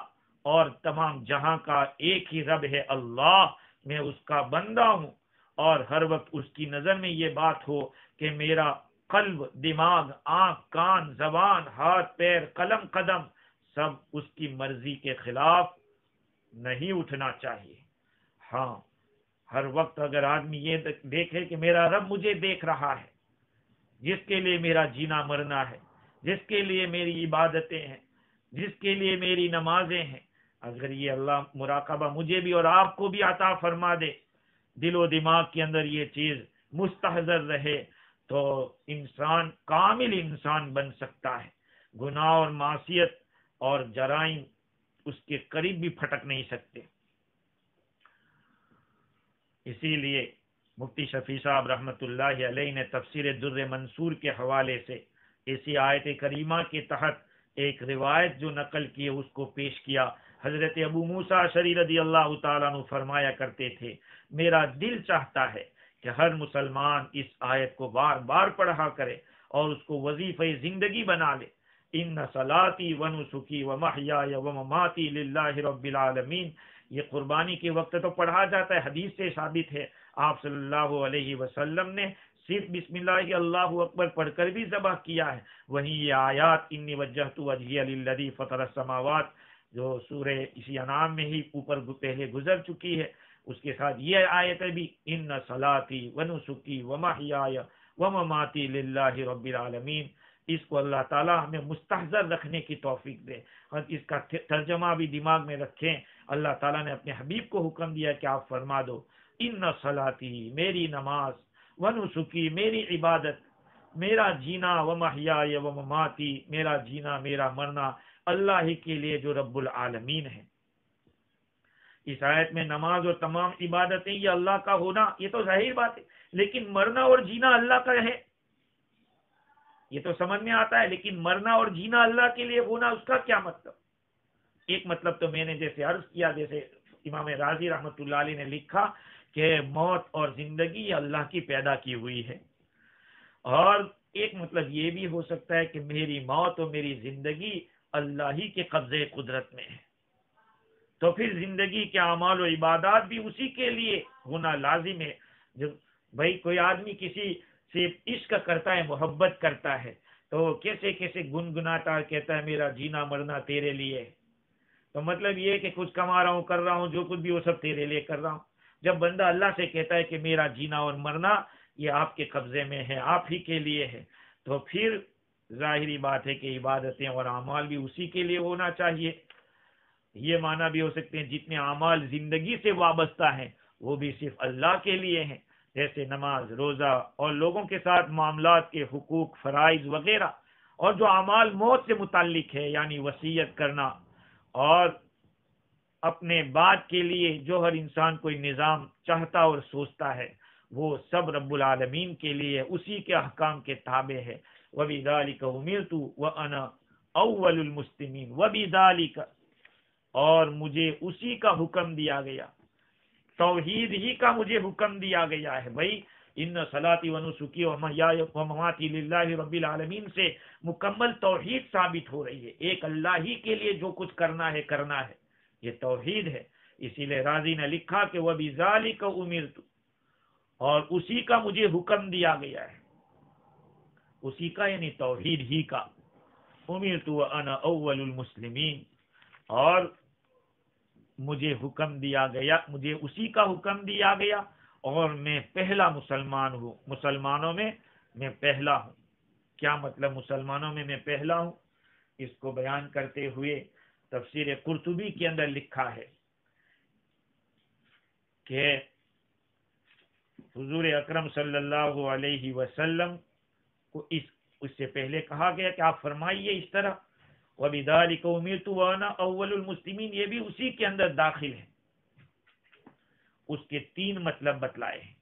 اور تمام جہاں کا ایک ہی رب ہے اللہ، میں اس کا بندہ ہوں، اور ہر وقت اس کی نظر میں یہ بات ہو کہ میرا قلب، دماغ، آنکھ، کان، زبان، ہاتھ، پیر، قلم، قدم سب اس کی مرضی کے خلاف نہیں اٹھنا چاہیے. ہاں، ہر وقت اگر آدمی یہ دیکھے کہ میرا رب مجھے دیکھ رہا ہے، جس کے لیے میرا جینا مرنا ہے، جس کے لیے میری عبادتیں ہیں، جس کے لیے میری نمازیں ہیں، اگر یہ اللہ مراقبہ مجھے بھی اور آپ کو بھی عطا فرما دے، دل و دماغ کے اندر یہ چیز مستحضر رہے، تو انسان کامل انسان بن سکتا ہے. گناہ اور معصیت اور جرائم اس کے قریب بھی پھٹک نہیں سکتے. اسی لیے مفتی شفیع صاحب رحمۃ اللہ علیہ نے تفسیر در منصور کے حوالے سے اسی آیت کریمہ کے تحت ایک روایت جو نقل کی ہے اس کو پیش کیا. حضرت ابو موسیٰ اشعری رضی اللہ تعالیٰ عنہ فرمایا کرتے تھے، میرا دل چاہتا ہے کہ ہر مسلمان اس آیت کو بار بار پڑھا کرے اور اس کو وظیفہ زندگی بنا لے. ان صلاتی و نسکی و محیای و مماتی للہ رب العالمین. یہ قربانی کے وقت تو پڑھا جاتا ہے، حدیث سے ثابت ہے، آپ صلی اللہ علیہ وسلم نے صرف بسم اللہ اللہ اکبر پڑھ کر بھی ذبح کیا ہے. وہیں یہ آیات انی وجہت وجہی للذی فطر السماوات جو سورہ اسی انعام میں ہی اوپر پہلے گزر چکی ہے، اس کے ساتھ یہ آیت بھی ان صلاتی و نسکی و محیای و مماتی للہ رب العالمین. اس کو اللہ تعالیٰ ہمیں مستحضر رکھنے کی توفیق دے اور اس کا ترجمہ بھی دماغ میں رکھیں. اللہ تعالیٰ نے اپنے حبیب کو حکم دیا کہ آپ فرما دو ان صلاتی میری نماز، و نسکی میری عبادت، میرا جینا، و محیای و مماتی میرا جینا میرا مرنا اللہ ہی کے لیے جو رب العالمین ہے. اس آیت میں نماز اور تمام عبادتیں یہ اللہ کا ہونا یہ تو ظاہر بات ہے، لیکن مرنا اور جینا اللہ کا ہے یہ تو سمجھ میں آتا ہے، لیکن مرنا اور جینا اللہ کے لیے ہونا اس کا کیا مطلب؟ ایک مطلب تو میں نے جیسے عرض کیا، جیسے امام رازی رحمۃ اللہ علیہ نے لکھا کہ موت اور زندگی یہ اللہ کی پیدا کی ہوئی ہے، اور ایک مطلب یہ بھی ہو سکتا ہے کہ میری موت اور میری زندگی اللہ ہی کے قبضے قدرت میں ہے، تو پھر زندگی کے اعمال و عبادات بھی اسی کے لیے ہونا لازم ہے. جو بھائی کوئی آدمی کسی سے عشق کرتا ہے، محبت کرتا ہے، تو کیسے کیسے گنگناتا کہتا ہے میرا جینا مرنا تیرے لیے، تو مطلب یہ کہ کچھ کما رہا ہوں، کر رہا ہوں، جو کچھ بھی وہ سب تیرے لیے کر رہا ہوں. جب بندہ اللہ سے کہتا ہے کہ میرا جینا اور مرنا یہ آپ کے قبضے میں ہے، آپ ہی کے لیے ہے، تو پھر ظاہری بات ہے کہ عبادتیں اور اعمال بھی اسی کے لیے ہونا چاہیے. یہ معنی بھی ہو سکتے ہیں جتنے اعمال زندگی سے وابستہ ہیں وہ بھی صرف اللہ کے لیے ہیں، جیسے نماز، روزہ اور لوگوں کے ساتھ معاملات کے حقوق، فرائض وغیرہ، اور جو اعمال موت سے متعلق ہے یعنی وصیت کرنا اور اپنے بعد کے لیے جو ہر انسان کوئی نظام چاہتا اور سوچتا ہے وہ سب رب العالمین کے لیے اسی کے احکام کے تابع ہے. وَبِذَلِكَ أُمِرْتُ وَأَنَا أَوَّلُ الْمُسْلِمِينَ وَبِذَلِكَ، اور مجھے اسی کا حکم دیا گیا، توحید ہی کا مجھے حکم دیا گیا ہے. بھائی ان صلاتی و نسکی و محیای و مماتی للہ رب العالمین سے مکمل توحید ثابت ہو رہی ہے، ایک اللہ ہی کے لیے جو کچھ کرنا ہے یہ توحید ہے. اسی لیے راضی نے لکھا کہ وَبِذَلِكَ أُمِرْتُ، اور اسی کا مجھے حکم دیا گیا ہے، اسی کا یعنی توحید ہی کا. أُمِرْتُ وَأَنَا أَوَّلُ الْمُسْلِمِينَ، اور مجھے حکم دیا گیا، مجھے اسی کا حکم دیا گیا اور میں پہلا مسلمان ہوں، مسلمانوں میں میں پہلا ہوں. کیا مطلب مسلمانوں میں میں پہلا ہوں؟ اس کو بیان کرتے ہوئے تفسیر قرطبی کے اندر لکھا ہے کہ حضور اکرم صلی اللہ علیہ وسلم کو اس سے پہلے کہا گیا کہ آپ فرمائیے اس طرح وَبِذَلِكَ أُمِرْتُ وَأَنَا أَوَّلُ الْمُسْلِمِينَ، یہ بھی اسی کے اندر داخل ہے. اس کے 3 مطلب بتلائے ہیں.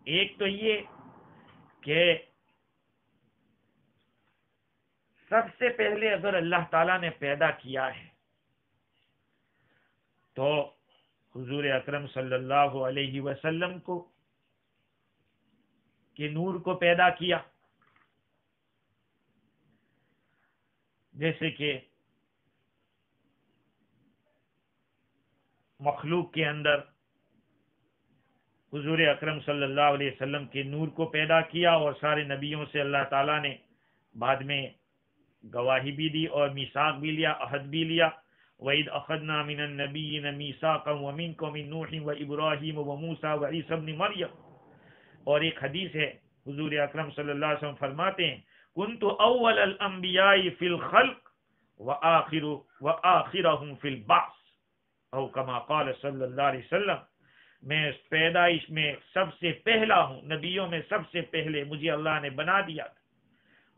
ایک تو یہ کہ سب سے پہلے اگر اللہ تعالیٰ نے پیدا کیا ہے تو حضور اکرم صلی اللہ علیہ وسلم کو کہ نور کو پیدا کیا، جیسے کہ مخلوق کے اندر حضور اکرم صلی اللہ علیہ وسلم کے نور کو پیدا کیا، اور سارے نبیوں سے اللہ تعالیٰ نے بعد میں گواہی بھی دی اور میثاق بھی لیا، عہد بھی لیا۔ وَإِذْ أَخَذْنَا مِنَ النَّبِيِّينَ مِيثَاقًا وَمِنْكُم وَمِن نُوحٍ وَإِبْرَاهِيمَ وَمُوسَىٰ وَعِيسَىٰ ابْنِ مَرْيَمَ۔ اور ایک حدیث ہے، حضور اکرم صلی اللہ علیہ وسلم فرماتے ہیں كُنْتُ أَوَّلَ الْأَنْبِيَاءِ فِي الْخَلْقِ وَآخِرَهُمْ فِي الْبَعْثِ، او کما قال صلی اللہ علیہ وسلم، میں پیدائش میں سب سے پہلا ہوں، نبیوں میں سب سے پہلے مجھے اللہ نے بنا دیا تھا،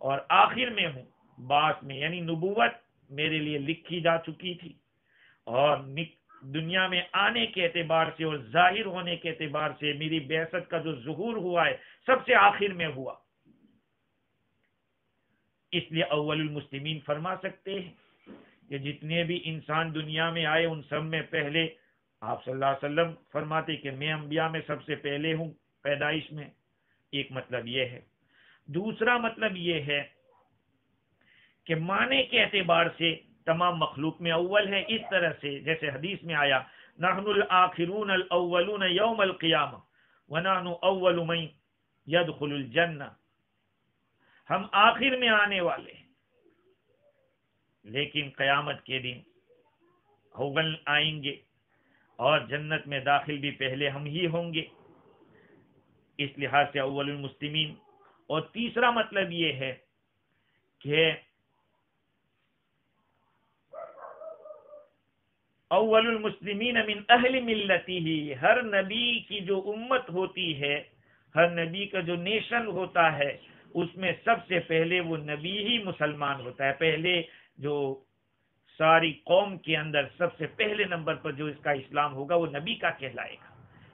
اور آخر میں ہوں بعث میں، یعنی نبوت میرے لیے لکھی جا چکی تھی، اور دنیا میں آنے کے اعتبار سے اور ظاہر ہونے کے اعتبار سے میری بعثت کا جو ظہور ہوا ہے سب سے آخر میں ہوا۔ اس لیے اول المسلمین فرما سکتے ہیں کہ جتنے بھی انسان دنیا میں آئے ان سب میں پہلے آپ صلی اللہ علیہ وسلم فرماتے کہ میں انبیاء میں سب سے پہلے ہوں پیدائش میں۔ ایک مطلب یہ ہے۔ دوسرا مطلب یہ ہے کہ معنی کے اعتبار سے تمام مخلوق میں اول ہے، اس طرح سے جیسے حدیث میں آیا نحن الآخرون الاولون یوم القیامہ ونحن اول من يدخل الجنہ، ہم آخر میں آنے والے ہیں لیکن قیامت کے دن اول آئیں گے، اور جنت میں داخل بھی پہلے ہم ہی ہوں گے، اس لحاظ سے اول المسلمین۔ اور تیسرا مطلب یہ ہے کہ اول المسلمین من اہل ملتی ہی، ہر نبی کی جو امت ہوتی ہے، ہر نبی کا جو نیشن ہوتا ہے، اس میں سب سے پہلے وہ نبی ہی مسلمان ہوتا ہے۔ پہلے جو ساری قوم کے اندر سب سے پہلے نمبر پر جو اس کا اسلام ہوگا وہ نبی کا کہلائے گا،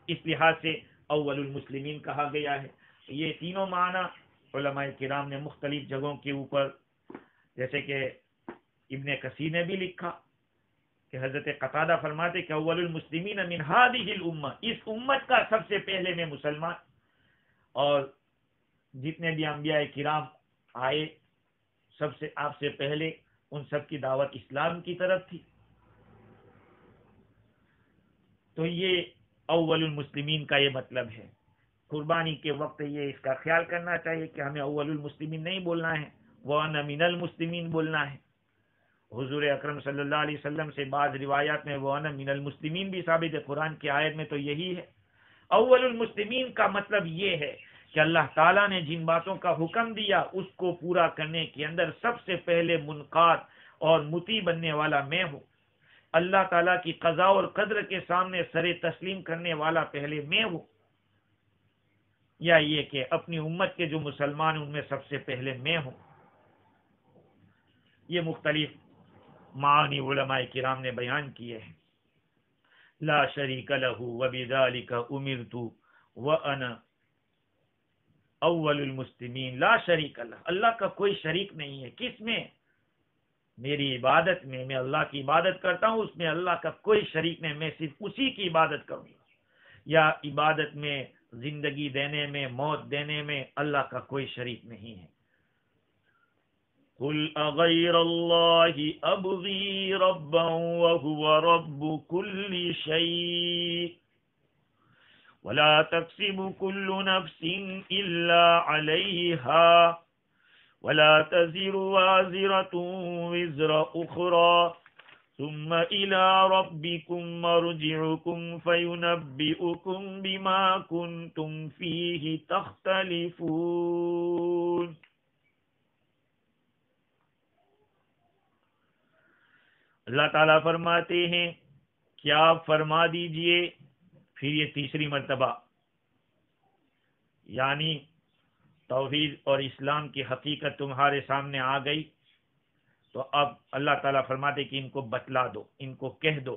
اس لحاظ سے اول المسلمین کہا گیا ہے۔ یہ تینوں معنی علماء کرام نے مختلف جگہوں کے اوپر، جیسے کہ ابن کثیر نے بھی لکھا کہ حضرت قتادہ فرماتے کہ اول المسلمین من هذه الامہ، اس امت کا سب سے پہلے میں مسلمان، اور جتنے بھی انبیاء کرام آئے سب سے آپ سے پہلے ان سب کی دعوت اسلام کی طرف تھی۔ تو یہ اول المسلمین کا یہ مطلب ہے۔ قربانی کے وقت یہ اس کا خیال کرنا چاہیے کہ ہمیں اول المسلمین نہیں بولنا ہے، وَأَنَا مِنَ الْمُسْلِمِينَ بولنا ہے۔ حضور اکرم صلی اللہ علیہ وسلم سے بعض روایات میں وَأَنَا مِنَ الْمُسْلِمِينَ بھی ثابت ہے، قرآن کی آیت میں تو یہی ہے۔ اول المسلمین کا مطلب یہ ہے کہ اللہ تعالیٰ نے جن باتوں کا حکم دیا اس کو پورا کرنے کے اندر سب سے پہلے منقاد اور مطیع بننے والا میں ہوں، اللہ تعالیٰ کی قضاء اور قدر کے سامنے سر تسلیم کرنے والا پہلے میں ہوں، یا یہ کہ اپنی امت کے جو مسلمان ان میں سب سے پہلے میں ہوں۔ یہ مختلف معانی علماء کرام نے بیان کیے ہیں۔ لا شریک لہ وبذالک امرت وانا اول المسلمین، لا شریک لہ، اللہ کا کوئی شریک نہیں ہے۔ کس میں؟ میری عبادت میں، میں اللہ کی عبادت کرتا ہوں، اس میں اللہ کا کوئی شریک نہیں، میں صرف اسی کی عبادت کروں گا۔ یا عبادت میں، زندگی دینے میں، موت دینے میں اللہ کا کوئی شریک نہیں ہے۔ قل اغیر اللہ ابغی ربا وهو رب كل شيء ولا تكسب كل نفس الا عليها ولا تزر وازرة وزر اخرى ثم الى ربكم مرجعكم فينبئكم بما كنتم فيه تختلفون۔ اللہ تعالیٰ فرماتے ہیں کہ آپ فرما دیجئے، پھر یہ تیسری مرتبہ، یعنی توحید اور اسلام کی حقیقت تمہارے سامنے آ گئی، تو اب اللہ تعالیٰ فرماتے کہ ان کو بتلا دو، ان کو کہہ دو،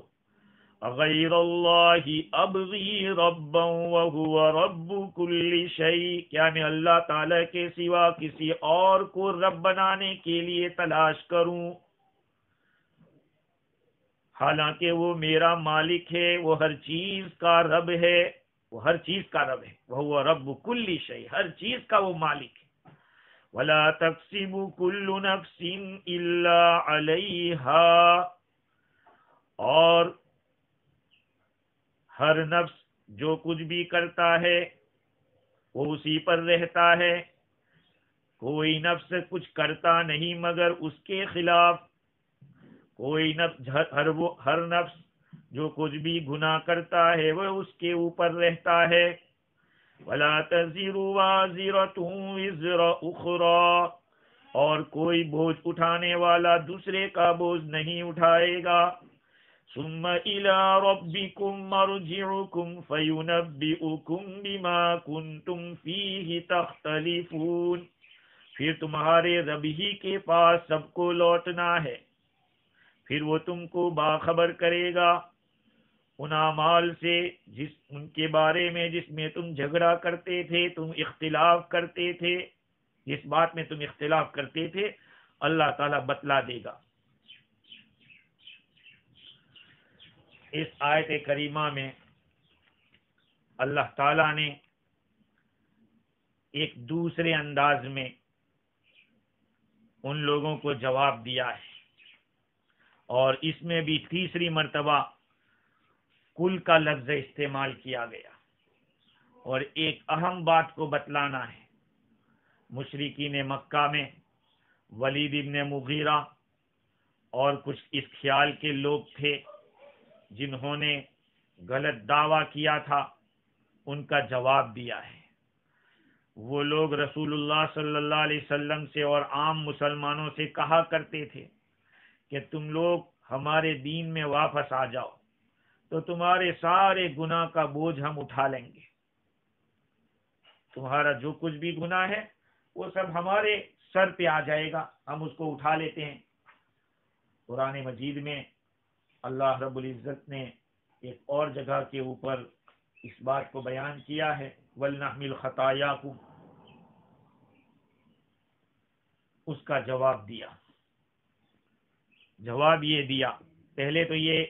غیر اللہ ابغی ربا وہو رب کل شیء، کیا میں اللہ تعالی کے سوا کسی اور کو رب بنانے کے لیے تلاش کروں، حالانکہ وہ میرا مالک ہے، وہ ہر چیز کا رب ہے، وہ ہر چیز کا رب ہے، وہو رب کل شیء، ہر چیز کا وہ مالک ہے۔ ولا تکسب کل نفس الا علیہا، اور ہر نفس جو کچھ بھی کرتا ہے وہ اسی پر رہتا ہے، کوئی نفس کچھ کرتا نہیں مگر اس کے خلاف، کوئی نفس ہر نفس جو کچھ بھی گناہ کرتا ہے وہ اس کے اوپر رہتا ہے۔ ولا تزر وازرۃ وزر اخرى، اور کوئی بوجھ اٹھانے والا دوسرے کا بوجھ نہیں اٹھائے گا۔ ثم الى ربكم مرجعكم فينبئكم بما كنتم فيه تختلفون، پھر تمہارے رب ہی کے پاس سب کو لوٹنا ہے، پھر وہ تم کو باخبر کرے گا ان اعمال سے ان کے بارے میں جس میں تم جھگڑا کرتے تھے، تم اختلاف کرتے تھے، جس بات میں تم اختلاف کرتے تھے اللہ تعالیٰ بتلا دے گا۔ اس آیت کریمہ میں اللہ تعالیٰ نے ایک دوسرے انداز میں ان لوگوں کو جواب دیا ہے، اور اس میں بھی تیسری مرتبہ کل کا لفظ استعمال کیا گیا، اور ایک اہم بات کو بتلانا ہے۔ مشرکین مکہ میں ولید ابن مغیرہ اور کچھ اس خیال کے لوگ تھے جنہوں نے غلط دعویٰ کیا تھا، ان کا جواب دیا ہے۔ وہ لوگ رسول اللہ صلی اللہ علیہ وسلم سے اور عام مسلمانوں سے کہا کرتے تھے کہ تم لوگ ہمارے دین میں واپس آ جاؤ تو تمہارے سارے گناہ کا بوجھ ہم اٹھا لیں گے، تمہارا جو کچھ بھی گناہ ہے وہ سب ہمارے سر پہ آ جائے گا، ہم اس کو اٹھا لیتے ہیں۔ قرآن مجید میں اللہ رب العزت نے ایک اور جگہ کے اوپر اس بات کو بیان کیا ہے، وَلْنَحْمِلْ خَطَايَاكُمْ، اس کا جواب دیا۔ جواب یہ دیا، پہلے تو یہ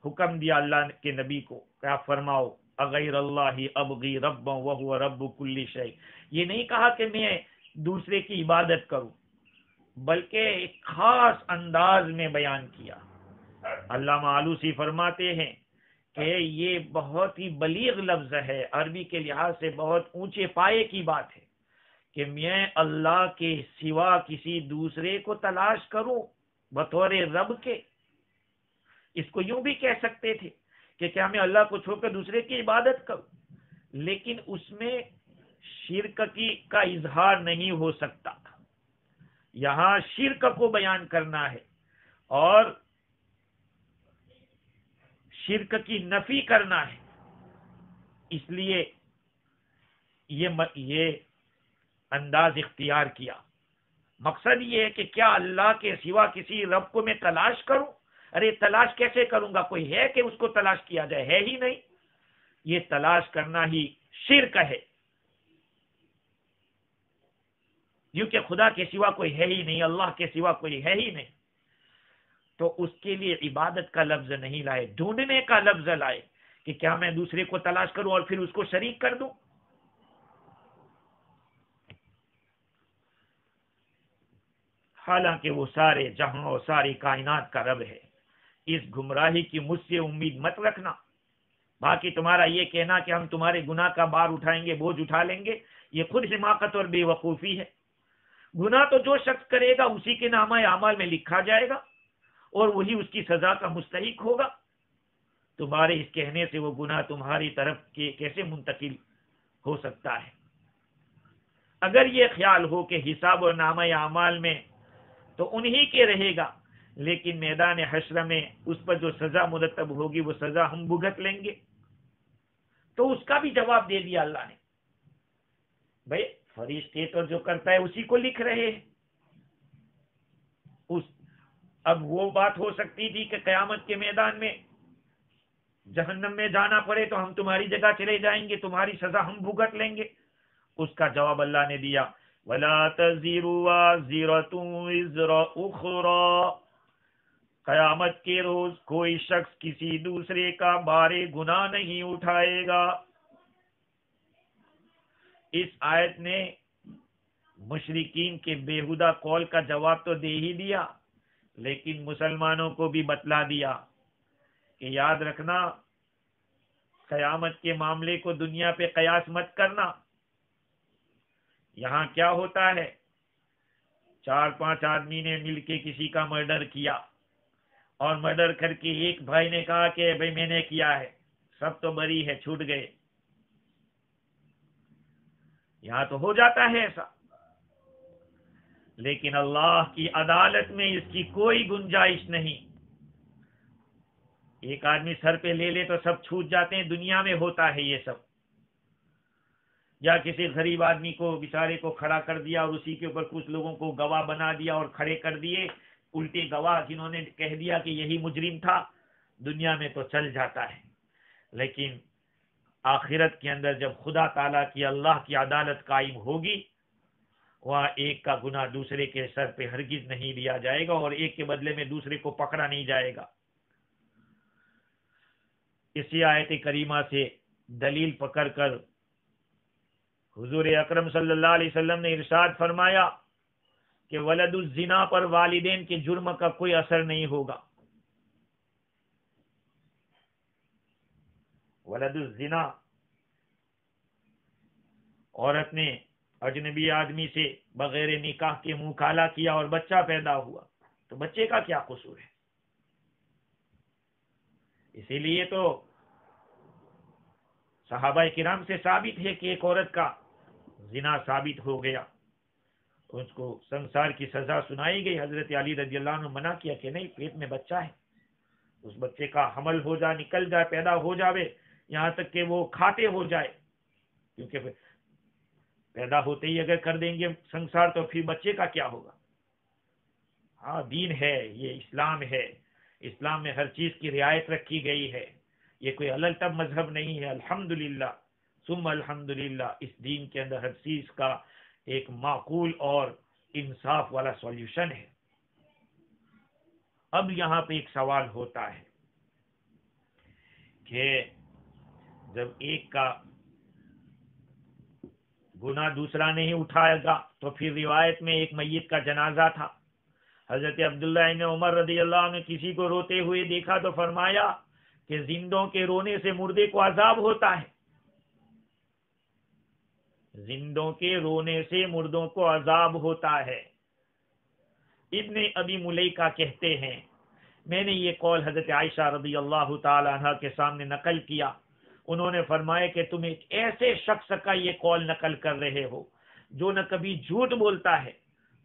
حکم دیا اللہ کے نبی کو کہ آپ فرماؤ اغیر اللہ ابغی ربا وہو رب کل شیء، یہ نہیں کہا کہ میں دوسرے کی عبادت کروں، بلکہ ایک خاص انداز میں بیان کیا۔ علامہ آلوسی فرماتے ہیں کہ یہ بہت ہی بلیغ لفظ ہے، عربی کے لحاظ سے بہت اونچے پائے کی بات ہے کہ میں اللہ کے سوا کسی دوسرے کو تلاش کروں بطور رب کے۔ اس کو یوں بھی کہہ سکتے تھے کہ کیا میں اللہ کو چھوڑ کر دوسرے کی عبادت کروں، لیکن اس میں شرک کا اظہار نہیں ہو سکتا، یہاں شرک کو بیان کرنا ہے اور شرک کی نفی کرنا ہے، اس لیے یہ انداز اختیار کیا۔ مقصد یہ ہے کہ کیا اللہ کے سوا کسی رب کو میں تلاش کروں؟ ارے تلاش کیسے کروں گا؟ کوئی ہے کہ اس کو تلاش کیا جائے؟ ہے ہی نہیں۔ یہ تلاش کرنا ہی شرک ہے، کیونکہ خدا کے سوا کوئی ہے ہی نہیں، اللہ کے سوا کوئی ہے ہی نہیں، تو اس کے لیے عبادت کا لفظ نہیں لائے، ڈھونڈنے کا لفظ لائے کہ کیا میں دوسرے کو تلاش کروں اور پھر اس کو شریک کر دوں۔ حالانکہ وہ سارے جہاں اور ساری کائنات کا رب ہے۔ اس گمراہی کی مجھ سے امید مت رکھنا۔ باقی تمہارا یہ کہنا کہ ہم تمہارے گناہ کا بار اٹھائیں گے، بوجھ اٹھا لیں گے، یہ خود حماقت اور بے وقوفی ہے۔ گناہ تو جو شخص کرے گا اسی کے نامہ اعمال میں لکھا جائے گا اور وہی اس کی سزا کا مستحق ہوگا۔ تمہارے اس کہنے سے وہ گناہ تمہاری طرف کیسے منتقل ہو سکتا ہے؟ اگر یہ خیال ہو کہ حساب اور نامہ اعمال میں تو انہی کے رہے گا، لیکن میدان حشر میں اس پر جو سزا مرتب ہوگی وہ سزا ہم بھگت لیں گے، تو اس کا بھی جواب دے دیا اللہ نے۔ بھئی فرشتے تو جو کرتا ہے اسی کو لکھ رہے ہیں۔ اب وہ بات ہو سکتی تھی کہ قیامت کے میدان میں جہنم میں جانا پڑے تو ہم تمہاری جگہ چلے جائیں گے، تمہاری سزا ہم بھگت لیں گے؟ اس کا جواب اللہ نے دیا، وَلَا تَزِرُ وَازِرَةٌ وِزْرَ أُخْرَى، قیامت کے روز کوئی شخص کسی دوسرے کا بار گناہ نہیں اٹھائے گا۔ اس آیت نے مشرکین کے بےہودہ قول کا جواب تو دے ہی دیا، لیکن مسلمانوں کو بھی بتلا دیا کہ یاد رکھنا، قیامت کے معاملے کو دنیا پہ قیاس مت کرنا۔ یہاں کیا ہوتا ہے، 4-5 آدمی نے مل کے کسی کا مرڈر کیا، اور مرڈر کر کے ایک بھائی نے کہا کہ بھائی میں نے کیا ہے، سب تو بری ہے، چھوٹ گئے۔ یہاں تو ہو جاتا ہے ایسا، لیکن اللہ کی عدالت میں اس کی کوئی گنجائش نہیں۔ ایک آدمی سر پہ لے لے تو سب چھوٹ جاتے ہیں، دنیا میں ہوتا ہے یہ سب۔ یا کسی غریب آدمی کو بیچارے کو کھڑا کر دیا اور اسی کے اوپر کچھ لوگوں کو گواہ بنا دیا اور کھڑے کر دیے، الٹے گواہ جنہوں نے کہہ دیا کہ یہی مجرم تھا، دنیا میں تو چل جاتا ہے۔ لیکن آخرت کے اندر جب خدا تعالیٰ کی اللہ کی عدالت قائم ہوگی، وہاں ایک کا گناہ دوسرے کے سر پہ ہرگز نہیں لیا جائے گا، اور ایک کے بدلے میں دوسرے کو پکڑا نہیں جائے گا۔ اسی آیت کریمہ سے دلیل پکڑ کر حضور اکرم صلی اللہ علیہ وسلم نے ارشاد فرمایا کہ ولد الزنا پر والدین کے جرم کا کوئی اثر نہیں ہوگا۔ ولد الزنا، عورت نے اجنبی آدمی سے بغیر نکاح کے منہ کالا کیا اور بچہ پیدا ہوا، تو بچے کا کیا قصور ہے؟ اسی لیے تو صحابہ کرام سے ثابت ہے کہ ایک عورت کا زنا ثابت ہو گیا، اس کو سنسار کی سزا سنائی گئی۔ حضرت علی رضی اللہ عنہ منع کیا کہ نہیں، پیٹ میں بچہ ہے، اس بچے کا حمل ہو جائے، نکل جائے، پیدا ہو جاوے، یہاں تک کہ وہ کھاتے ہو جائے، کیونکہ پیدا ہوتے ہی اگر کر دیں گے سنسار تو پھر بچے کا کیا ہوگا؟ ہاں، دین ہے، یہ اسلام ہے، اسلام میں ہر چیز کی رعایت رکھی گئی ہے، یہ کوئی الگ تب مذہب نہیں ہے۔ الحمدللہ ثم الحمدللہ، اس دین کے اندر ہر چیز کا ایک معقول اور انصاف والا سولوشن ہے۔ اب یہاں پہ ایک سوال ہوتا ہے کہ جب ایک کا گناہ دوسرا نہیں اٹھائے گا، تو پھر روایت میں ایک میت کا جنازہ تھا، حضرت عبداللہ ابن عمر رضی اللہ عنہ نے کسی کو روتے ہوئے دیکھا تو فرمایا کہ زندوں کے رونے سے مردے کو عذاب ہوتا ہے، زندوں کے رونے سے مردوں کو عذاب ہوتا ہے۔ ابن ابی ملیکہ کہتے ہیں، میں نے یہ قول حضرت عائشہ رضی اللہ تعالی عنہ کے سامنے نقل کیا، انہوں نے فرمایا کہ تم ایک ایسے شخص کا یہ قول نقل کر رہے ہو جو نہ کبھی جھوٹ بولتا ہے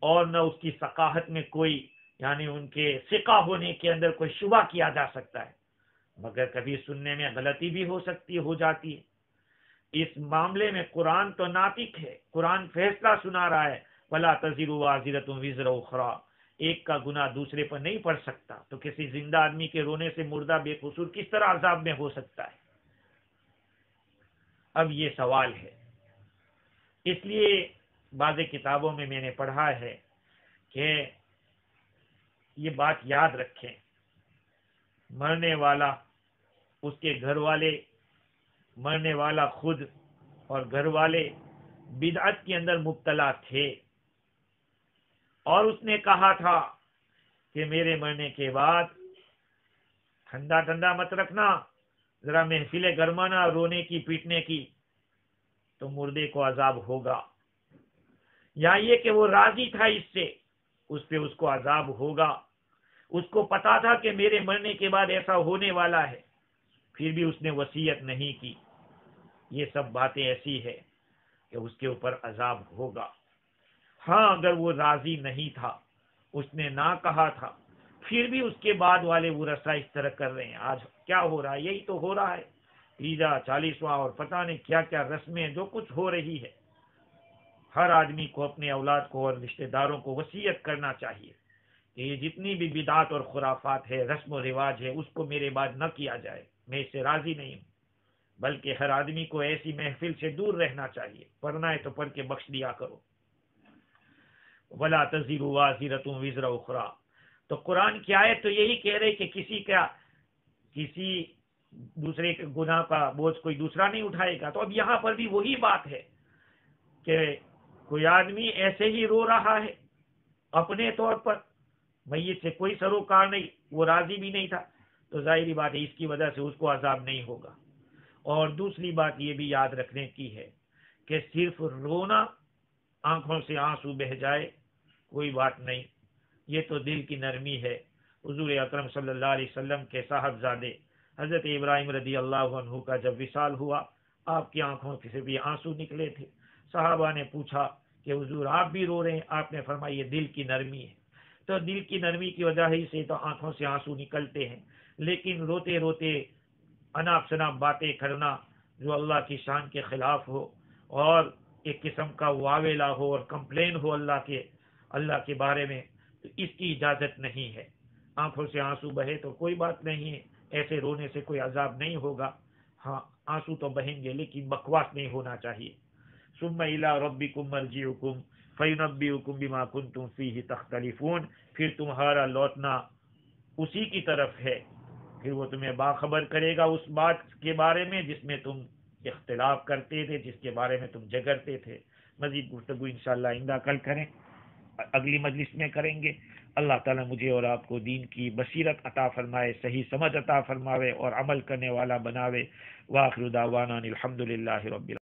اور نہ اس کی ثقافت میں کوئی، یعنی ان کے ثقہ ہونے کے اندر کوئی شبہ کیا جا سکتا ہے، مگر کبھی سننے میں غلطی بھی ہو جاتی ہے۔ اس معاملے میں قرآن تو ناطق ہے، قرآن فیصلہ سنا رہا ہے، وَلَا تَزِرُ وَازِرَةٌ وِزْرَ أُخْرَىٰ، ایک کا گناہ دوسرے پر نہیں پڑ سکتا، تو کسی زندہ آدمی کے رونے سے مردہ بے قصور کس طرح عذاب میں ہو سکتا ہے؟ اب یہ سوال ہے، اس لیے بعض کتابوں میں نے پڑھا ہے کہ یہ بات یاد رکھیں، مرنے والا، اس کے گھر والے، مرنے والا خود اور گھر والے بدعت کے اندر مبتلا تھے، اور اس نے کہا تھا کہ میرے مرنے کے بعد ٹھنڈا ٹھنڈا مت رکھنا، ذرا محفل گرمانا، رونے کی پیٹنے کی، تو مردے کو عذاب ہوگا، یا یہ کہ وہ راضی تھا اس سے، اس پہ اس کو عذاب ہوگا، اس کو پتا تھا کہ میرے مرنے کے بعد ایسا ہونے والا ہے، پھر بھی اس نے وصیت نہیں کی۔ یہ سب باتیں ایسی ہے کہ اس کے اوپر عذاب ہوگا۔ ہاں، اگر وہ راضی نہیں تھا، اس نے نہ کہا تھا، پھر بھی اس کے بعد والے ورثہ اس طرح کر رہے ہیں، آج کیا ہو رہا ہے؟ یہی تو ہو رہا ہے، تیجا 40واں اور پتہ نہیں کیا کیا رسمیں جو کچھ ہو رہی ہے۔ ہر آدمی کو اپنے اولاد کو اور رشتہ داروں کو وصیت کرنا چاہیے کہ یہ جتنی بھی بدعات اور خرافات ہے، رسم و رواج ہے، اس کو میرے بعد نہ کیا جائے۔ میں اس سے راضی نہیں ہوں، بلکہ ہر آدمی کو ایسی محفل سے دور رہنا چاہیے، پڑھنا ہے تو پڑھ کے بخش دیا کرو۔ وَلَا تَزِرُ وَازِرَةٌ وِزْرَ أُخْرَى، تو قرآن کی آیت تو یہی کہہ رہے کہ کسی دوسرے کے گناہ کا بوجھ کوئی دوسرا نہیں اٹھائے گا۔ تو اب یہاں پر بھی وہی بات ہے کہ کوئی آدمی ایسے ہی رو رہا ہے اپنے طور پر، میت سے کوئی سروکار نہیں، وہ راضی بھی نہیں تھا، تو ظاہری بات ہے اس کی وجہ سے اس کو عذاب نہیں ہوگا۔ اور دوسری بات یہ بھی یاد رکھنے کی ہے کہ صرف رونا، آنکھوں سے آنسو بہہ جائے، کوئی بات نہیں، یہ تو دل کی نرمی ہے۔ حضور اکرم صلی اللہ علیہ وسلم کے صاحبزادے حضرت ابراہیم رضی اللہ عنہ کا جب وصال ہوا، آپ کی آنکھوں سے بھی آنسو نکلے تھے۔ صحابہ نے پوچھا کہ حضور آپ بھی رو رہے ہیں؟ آپ نے فرمایا یہ دل کی نرمی ہے۔ تو دل کی نرمی کی وجہ ہی سے تو آنکھوں سے آنسو نکلتے ہیں، لیکن روتے روتے اناپ شناپ باتیں کرنا جو اللہ کی شان کے خلاف ہو، اور ایک قسم کا واویلا ہو اور کمپلین ہو اللہ کے بارے میں، تو اس کی اجازت نہیں ہے۔ آنکھوں سے آنسو بہے تو کوئی بات نہیں ہے، ایسے رونے سے کوئی عذاب نہیں ہوگا۔ ہاں آنسو تو بہیں گے لیکن بکواس نہیں ہونا چاہیے۔ ثم الى ربکم مرجعکم فینبئکم بما کنتم فیہ تختلفون، پھر تمہارا لوٹنا اسی کی طرف ہے، پھر وہ تمہیں باخبر کرے گا اس بات کے بارے میں جس میں تم اختلاف کرتے تھے، جس کے بارے میں تم جگرتے تھے۔ مزید گفتگو انشاءاللہ آئندہ کل کریں، اگلی مجلس میں کریں گے۔ اللہ تعالیٰ مجھے اور آپ کو دین کی بصیرت عطا فرمائے، صحیح سمجھ عطا فرماوے اور عمل کرنے والا بناوے۔ وآخر دعوانا الحمد للہ رب العالمین۔